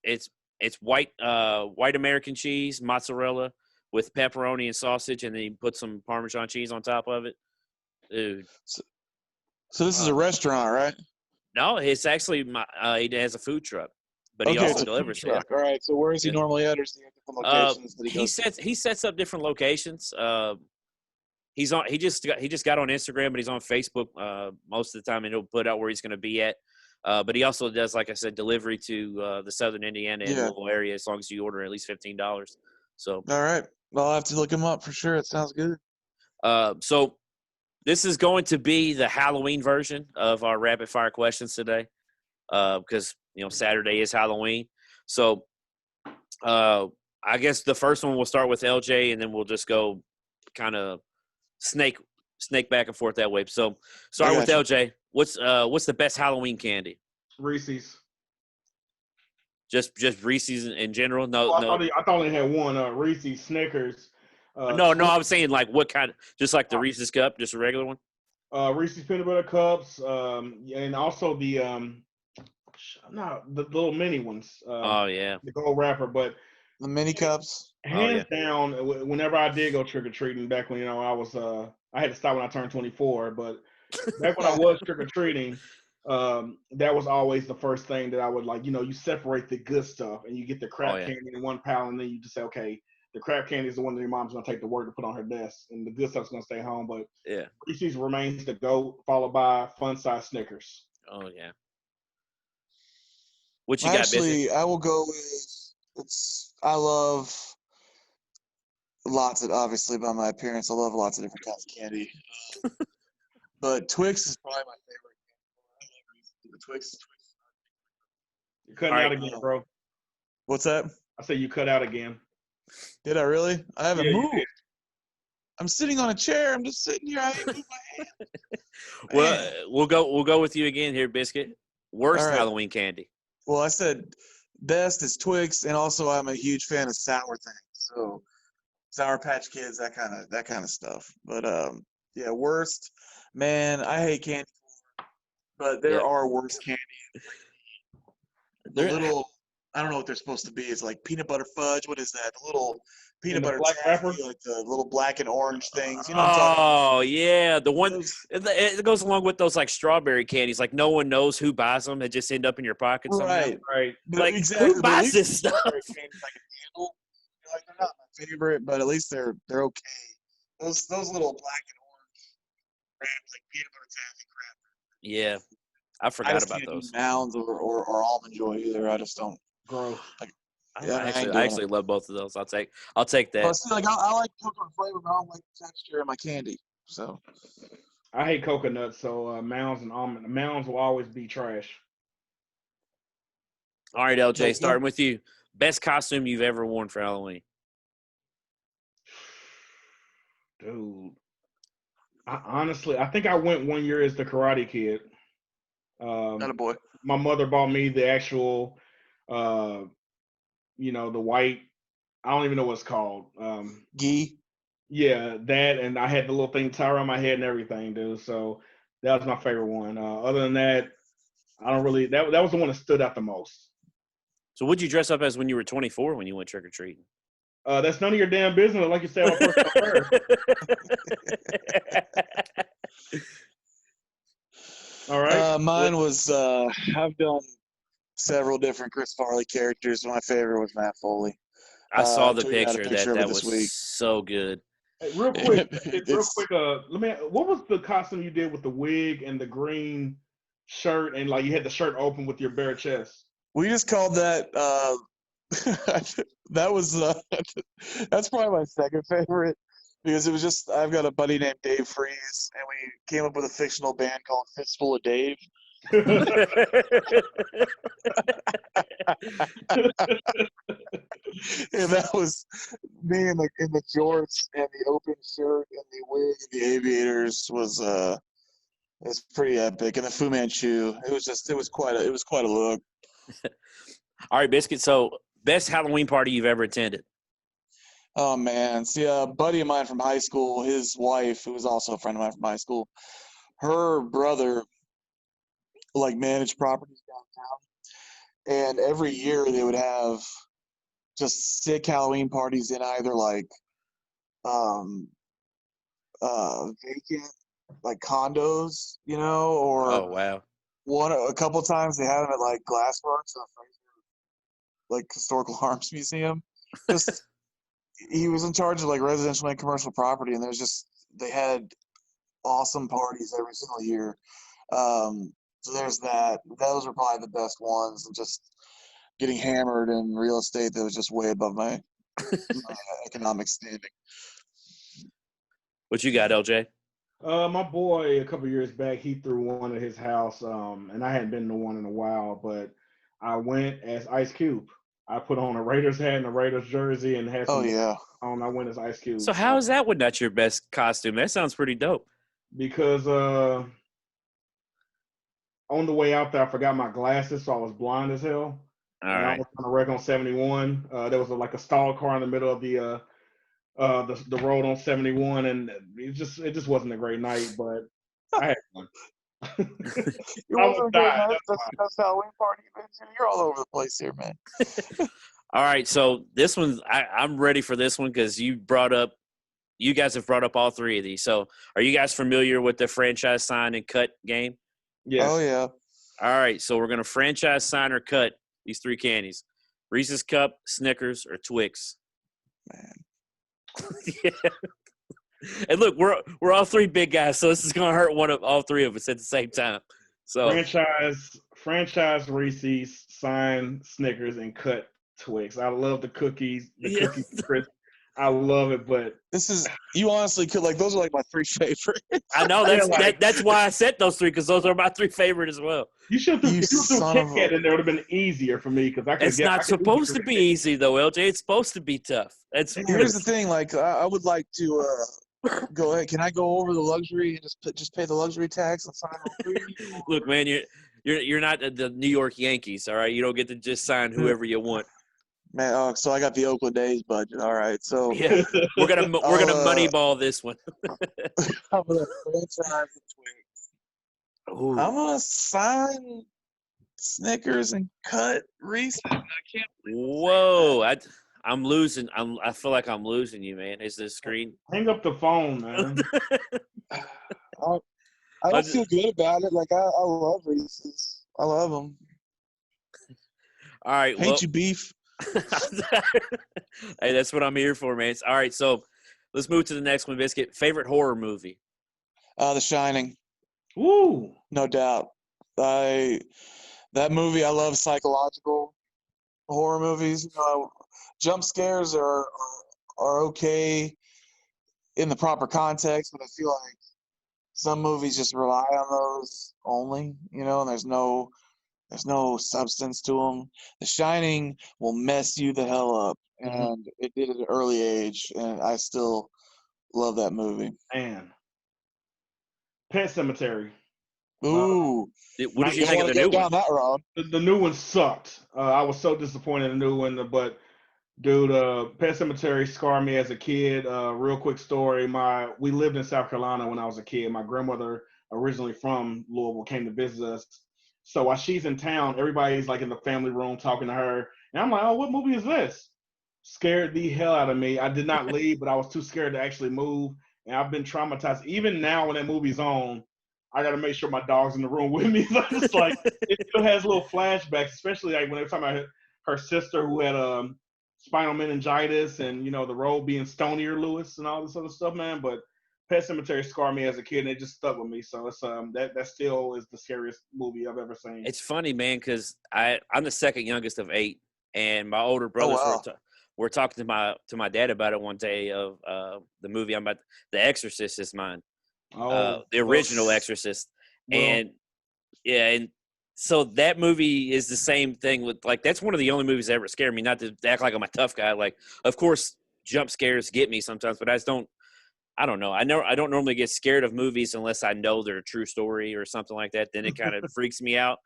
white American cheese, mozzarella with pepperoni and sausage, and then you put some Parmesan cheese on top of it, dude. So this is a restaurant, right? No, it's actually he has a food truck, but he also delivers. All right. So where is he normally at, or is he at different locations that he goes to? He sets up different locations. He just got on Instagram, but he's on Facebook most of the time, and he'll put out where he's going to be at. But he also does, like I said, delivery to the Southern Indiana and Louisville area as long as you order at least $15. So all right, well, I'll have to look him up for sure. It sounds good. So this is going to be the Halloween version of our rapid fire questions today, because Saturday is Halloween. So I guess the first one we'll start with LJ, and then we'll just go kind of snake back and forth that way. So start with LJ. What's the best Halloween candy? Reese's. Just Reese's in general? No, I no. thought they had one. Reese's, Snickers. No. I was saying like what kind? Just like the Reese's cup, just a regular one. Reese's peanut butter cups, and also the little mini ones. Oh yeah. The gold wrapper, but the mini cups. Hands down, whenever I did go trick or treating back when I was I had to stop when I turned 24, but back when I was trick or treating, that was always the first thing that I would like. You separate the good stuff and you get the crap candy in one pile, and then you just say, okay, the crap candy is the one that your mom's gonna take to work to put on her desk, and the good stuff's gonna stay home. But Reese's remains the GOAT, followed by fun size Snickers. Oh yeah. What you got, Actually, I will go with I love lots of, obviously by my appearance, I love lots of different kinds of candy. But Twix is probably my favorite. I love Twix. You're cutting out again, bro. What's that? I said you cut out again. Did I really? I haven't moved. I'm sitting on a chair. I'm just sitting here. I ain't moved my hand. Well, we'll go with you again here, Biscuit. Worst All right. Halloween candy. Well, I said best is Twix, and also I'm a huge fan of sour things. So Sour Patch Kids, that kind of stuff. But yeah, worst. Man, I hate candy, but there are worse candy. The little, I don't know what they're supposed to be. It's like peanut butter fudge. What is that? The little peanut butter black taffy, wrapper? like the little black and orange things. You know what I'm talking about? Oh yeah, the one Those- it goes along with those like strawberry candies. Like no one knows who buys them; they just end up in your pocket somehow. Right. Right. But Like exactly. who But at buys least this the stuff? strawberry candies I can handle. You're like, they're not my favorite, but at least they're okay. Those little black and orange wrapped like peanut butter taffy crap. Yeah, I I forgot just about can't those. do Mounds or Almond Joy either. I just don't. Gross. Yeah, I actually love both of those. I'll take that. But see, like I like coconut flavor, but I don't like the texture of my candy. So I hate coconuts, so Mounds and almond Mounds will always be trash. All right, LJ, Yeah. starting with you. Best costume you've ever worn for Halloween? Dude, I think I went one year as the Karate Kid. not a boy. My mother bought me the actual, the white. I don't even know what it's called. Gee. Yeah, that, and I had the little thing tie around my head and everything, dude. So that was my favorite one. Other than that, I don't really. That was the one that stood out the most. So what'd you dress up as when you were 24 when you went trick or treating? That's none of your damn business, like you said on personal prayer. All right. Mine was I've done several different Chris Farley characters. My favorite was Matt Foley. I saw the tweeted out a picture. of it That this was week. so good. Hey, real quick. It's- Let me. What was the costume you did with the wig and the green shirt, and like you had the shirt open with your bare chest? We just called that. That was that's probably my second favorite because it was just I've got a buddy named Dave Freeze, and we came up with a fictional band called Fistful of Dave. And that was me in the jorts and the open shirt and the wig and the aviators was it's pretty epic. And the Fu Manchu, it was quite a look. All right, Biscuit. So best Halloween party you've ever attended? Oh man, see, a buddy of mine from high school, his wife, who was also a friend of mine from high school, her brother like managed properties downtown, and every year they would have just sick Halloween parties in either like vacant like condos, or Oh wow. a couple of times they had them at like Glassworks, like historical arms museum. Just he was in charge of like residential and commercial property, and they had awesome parties every single year. So there's that. Those were probably the best ones, and just getting hammered in real estate that was just way above my economic standing. What you got, LJ? My boy, a couple years back, he threw one at his house, and I hadn't been to one in a while, but I went as Ice Cube. I put on a Raiders hat and a Raiders jersey and had some on. I went as Ice Cube. So how is that one not your best costume? That sounds pretty dope. Because on the way out there, I forgot my glasses, so I was blind as hell. All right. I was on a wreck on 71. There was like a stalled car in the middle of the road on 71, and it just wasn't a great night, but I had fun. That's Halloween party. You're all over the place here, man. All right, so this one, I'm ready for this one because you guys have brought up all three of these. So are you guys familiar with the franchise sign and cut game? Yes. Oh, yeah. All right, so we're going to franchise sign or cut these three candies. Reese's Cup, Snickers, or Twix. Man. Yeah. And look, we're all three big guys, so this is going to hurt one of all three of us at the same time. So franchise Reese's, sign Snickers, and cut Twix. I love the cookies. Cookies crisp. I love it, but you honestly could those are like my three favorite. I know that's why I said those three because those are my three favorite as well. You should have threw Kit Kat in there. It would have been easier for me because I could. It's not supposed to be easy though, LJ. It's supposed to be tough. Here's the thing, I would like to Go ahead. Can I go over the luxury and just pay the luxury tax and sign the movie? Look, man, you're not the New York Yankees, all right? You don't get to just sign whoever you want. Man, oh, so I got the Oakland A's budget. All right, so Yeah, we're gonna moneyball this one. I'm gonna franchise the Twix. Ooh. I'm gonna sign Snickers and cut Reese's. I can't believe Whoa, I'm losing. I feel like I'm losing you, man. Is this screen? Hang up the phone, man. I don't feel good about it. Like, I love Reese's. I love them. All right. Hate you, beef. Hey, that's what I'm here for, man. All right, so let's move to the next one, Biscuit. Favorite horror movie? The Shining. Woo! No doubt. That movie, I love psychological horror movies. You know, jump scares are okay in the proper context, but I feel like some movies just rely on those only, you know, and there's no substance to them. The Shining will mess you the hell up, and it did at an early age, and I still love that movie. Man. Pet Cemetery. Ooh. What did you think of the go new down one? that road. The new one sucked. I was so disappointed in the new one, but dude, Pet Cemetery scarred me as a kid. Real quick story: we lived in South Carolina when I was a kid. My grandmother, originally from Louisville, came to visit us. So while she's in town, everybody's like in the family room talking to her, and I'm like, "Oh, what movie is this?" Scared the hell out of me. I did not leave, but I was too scared to actually move, and I've been traumatized. Even now, when that movie's on, I got to make sure my dog's in the room with me. So it's like it still has little flashbacks, especially like when they were talking about her sister who had spinal meningitis, and you know the role being Stonier Lewis and all this other stuff, man. But Pet Cemetery scarred me as a kid, and it just stuck with me. So it's that still is the scariest movie I've ever seen. It's funny, man, because I'm the second youngest of 8, and my older brothers were talking to my dad about it one day of the movie I'm about. The Exorcist is mine. The original Exorcist, and so that movie is the same thing with, like, that's one of the only movies that ever scared me. Not to act like I'm a tough guy. Like, of course, jump scares get me sometimes, but I don't know. I don't normally get scared of movies unless I know they're a true story or something like that. Then it kind of freaks me out.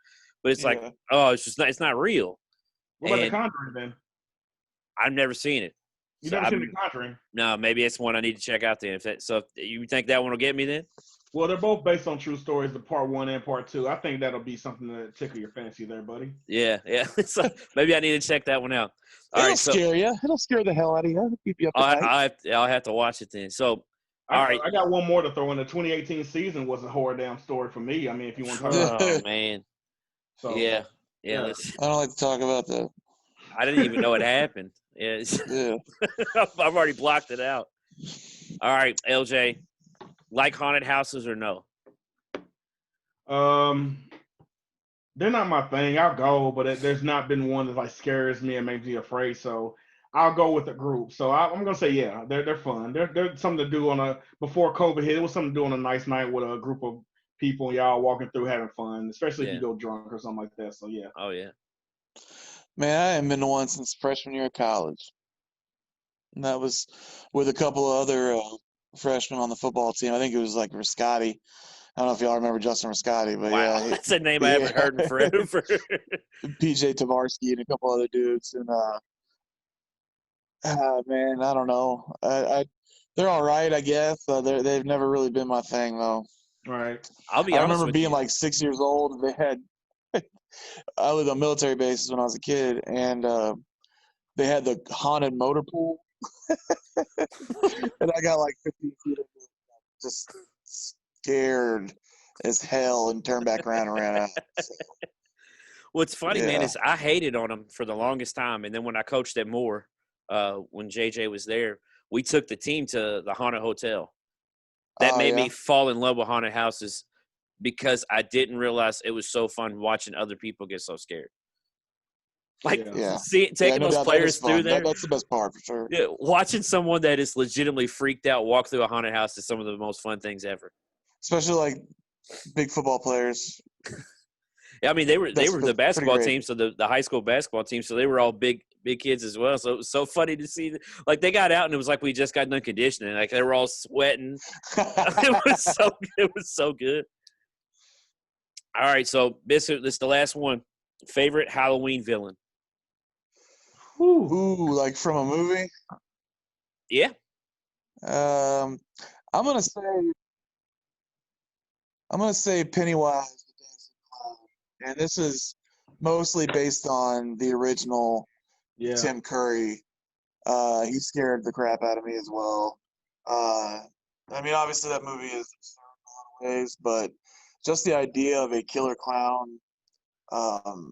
But it's like, oh, it's not real. What about The Conjuring then? I've never seen it. You never seen The Conjuring? No, maybe it's one I need to check out then. If you think that one will get me then? Well, they're both based on true stories, the part 1 and part 2. I think that'll be something to tickle your fancy there, buddy. Yeah. So maybe I need to check that one out. It'll scare you. It'll scare the hell out of you. It'll keep you up at night. I'll have to watch it then. So, I got one more to throw in. The 2018 season was a horror damn story for me. I mean, if you want to talk about oh, man. So, yeah. I don't like to talk about that. I didn't even know it happened. Yeah. I've already blocked it out. All right, LJ. Like haunted houses or no? They're not my thing. I'll go, but there's not been one that like scares me and makes me afraid. So I'll go with a group. So I'm gonna say yeah, they're fun. They're something to do before COVID hit. It was something to do on a nice night with a group of people and y'all walking through having fun, especially if you go drunk or something like that. So yeah. Oh yeah. Man, I haven't been to one since freshman year of college. And that was with a couple of other freshmen on the football team. I think it was like Riscotti. I don't know if y'all remember Justin Riscotti, but wow, that's a name I haven't heard in forever. PJ Tavarsky and a couple other dudes, and man, I don't know. They're all right, I guess. They've never really been my thing, though. Right. I'll be honest. I remember being like 6 years old, and they had. I lived on military bases when I was a kid, and they had the haunted motor pool, and I got like 15 feet of it, just scared as hell, and turned back around and ran out. So. What's funny, man, is I hated on them for the longest time, and then when I coached at Moore, when JJ was there, we took the team to the haunted hotel. That made me fall in love with haunted houses because I didn't realize it was so fun watching other people get so scared. Like, taking those players through there. That's the best part for sure. Yeah, watching someone that is legitimately freaked out walk through a haunted house is some of the most fun things ever. Especially like big football players. I mean, they were That's the pretty basketball great. team, so the high school basketball team, so they were all big kids as well. So it was so funny to see. Like they got out and it was like we just got done conditioning. Like they were all sweating. It was so good. All right, so this is the last one. Favorite Halloween villain? Ooh, like from a movie. Yeah. I'm gonna say Pennywise the Dancing Clown, and this is mostly based on the original Yeah. Tim Curry. He scared the crap out of me as well. I mean, obviously that movie is absurd in a lot of ways, but just the idea of a killer clown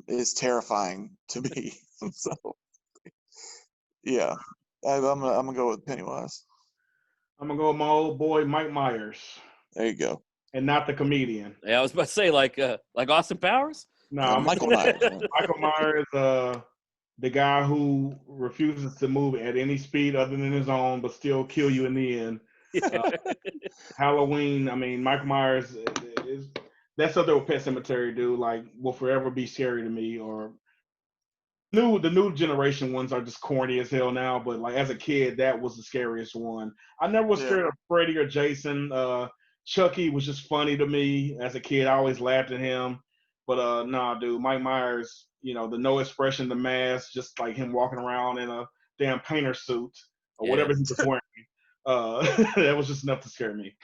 is terrifying to me. So yeah, I'm gonna go with Pennywise. I'm gonna go with my old boy Mike Myers, There you go. and not the comedian. Yeah, I was about to say like Austin Powers. No, I'm Michael Myers. Man. Michael Myers, the guy who refuses to move at any speed other than his own, but still kill you in the end. Halloween. I mean, Michael Myers is that's up there with Pet Cemetery, dude. Like, will forever be scary to me. Or the new generation ones are just corny as hell now. But like as a kid, that was the scariest one. I never was scared of Freddy or Jason. Chucky was just funny to me as a kid. I always laughed at him. But nah, dude, Mike Myers, the no expression, the mask, just like him walking around in a damn painter suit or whatever he was wearing. That was just enough to scare me.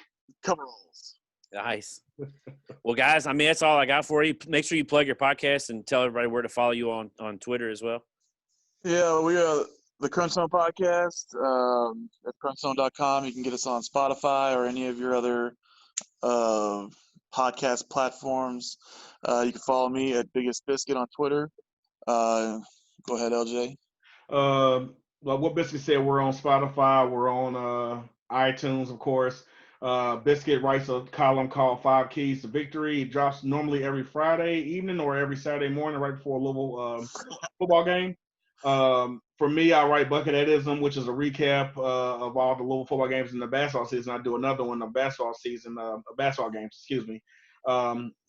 Coveralls. Nice. Well, guys, I mean that's all I got for you. Make sure you plug your podcast and tell everybody where to follow you on Twitter as well. Yeah, we are the CrunchZone podcast at CrunchZone.com. You can get us on Spotify or any of your other podcast platforms. You can follow me at Biggest Biscuit on Twitter. Go ahead, LJ. Like what Biscuit said, we're on Spotify, we're on iTunes, of course. Biscuit writes a column called Five Keys to Victory. It drops normally every Friday evening or every Saturday morning right before a Louisville football game. For me, I write Bucketheadism, which is a recap of all the Louisville football games in the basketball season. I do another one of basketball season, basketball games, excuse me.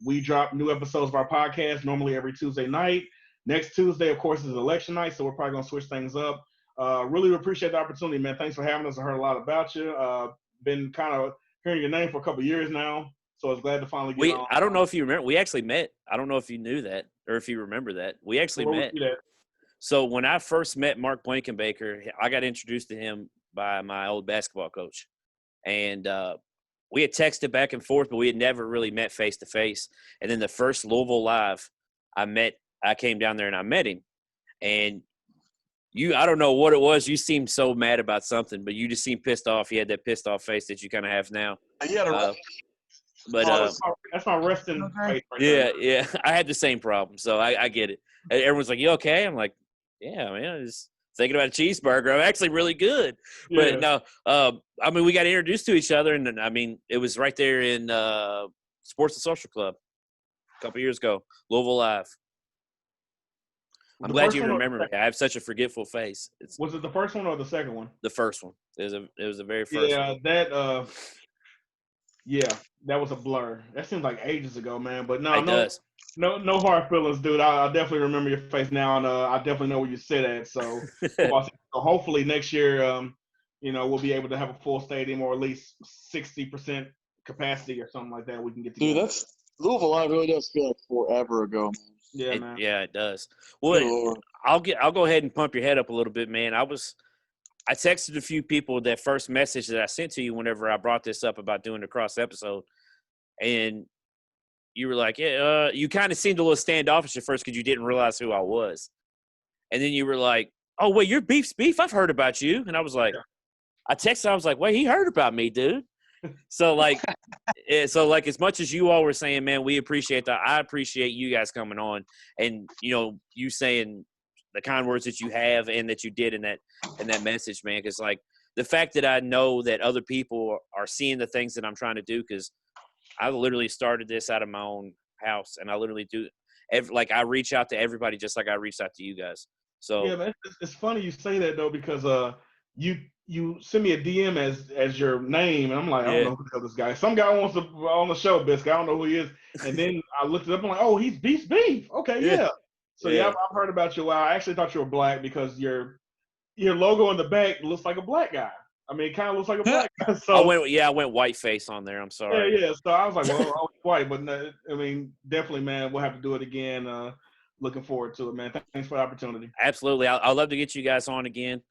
We drop new episodes of our podcast normally every Tuesday night. Next Tuesday, of course, is election night, so we're probably going to switch things up. Really appreciate the opportunity, man. Thanks for having us. I heard a lot about you. Been kind of hearing your name for a couple of years now, so I was glad to finally get on. I don't know if you remember. We actually met. I don't know if you knew that or if you remember that. We actually met. So when I first met Mark Blankenbaker, I got introduced to him by my old basketball coach. And we had texted back and forth, but we had never really met face to face. And then the first Louisville Live, I came down there and I met him. And I don't know what it was. You seemed so mad about something, but you just seemed pissed off. You had that pissed off face that you kind of have now. That's my resting face right there. Yeah. I had the same problem, so I get it. Everyone's like, "You okay?" I'm like, "Yeah, man. I was thinking about a cheeseburger. I'm actually really good." But no, I mean, we got introduced to each other, and I mean, it was right there in Sports and Social Club a couple years ago, Louisville Live. I'm glad you remember me. I have such a forgetful face. Was it the first one or the second one? The first one. It was the very first one. That was a blur. That seems like ages ago, man. But no hard feelings, dude. I definitely remember your face now, and I definitely know where you sit at. So, hopefully next year, we'll be able to have a full stadium or at least 60% capacity or something like that. We can get together. Dude, that's Louisville Live really does feel like forever ago, man. Yeah, man. Yeah, it does. Well, I'll go ahead and pump your head up a little bit, man. I texted a few people that first message that I sent to you whenever I brought this up about doing the cross episode, and you were like, "Yeah," you kind of seemed a little standoffish at first because you didn't realize who I was, and then you were like, "Oh wait, you're Beef's Beef. I've heard about you," and I was like, I texted, I was like, "Wait, he heard about me, dude." So as much as you all were saying, man, we appreciate that. I appreciate you guys coming on and, you saying the kind words that you have and that you did in that message, man. Cause like the fact that I know that other people are seeing the things that I'm trying to do. Cause I literally started this out of my own house and I literally do I reach out to everybody just like I reached out to you guys. So yeah, man, it's funny you say that though, because, you send me a DM as your name, and I'm like, I don't Yeah. know who the hell this guy is. Some guy wants to on the show, Biscuit. I don't know who he is. And then I looked it up. I'm like, oh, he's Beast Beef. Okay, yeah. So Yeah. I've heard about you. Wow, I actually thought you were black because your logo in the back looks like a black guy. I mean, it kind of looks like a black guy. So I went white face on there. I'm sorry. yeah. So I was like, well, I was white, but no, I mean, definitely, man, we'll have to do it again. Looking forward to it, man. Thanks for the opportunity. Absolutely. I'd love to get you guys on again.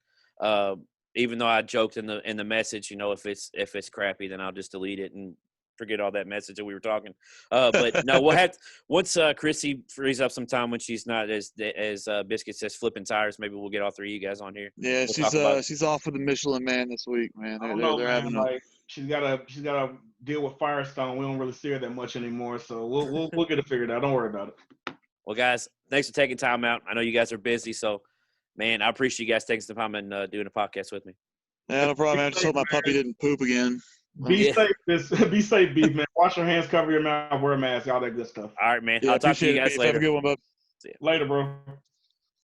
Even though I joked in the message, if it's crappy, then I'll just delete it and forget all that message that we were talking. But no, we'll have once Chrissy frees up some time when she's not as Biscuit says flipping tires. Maybe we'll get all three of you guys on here. Yeah, she's off with the Michelin Man this week, man. I don't know, They're man. having Like she's gotta deal with Firestone. We don't really see her that much anymore, so we'll get it figured out. Don't worry about it. Well, guys, thanks for taking time out. I know you guys are busy, so man, I appreciate you guys taking some time and doing a podcast with me. Yeah, no problem. I just hope my puppy didn't poop again. Be safe, Beef, man. Wash your hands, cover your mouth, wear a mask, all that good stuff. All right, man. Yeah, I'll talk to you guys Have later. a good one, bud. Later, bro.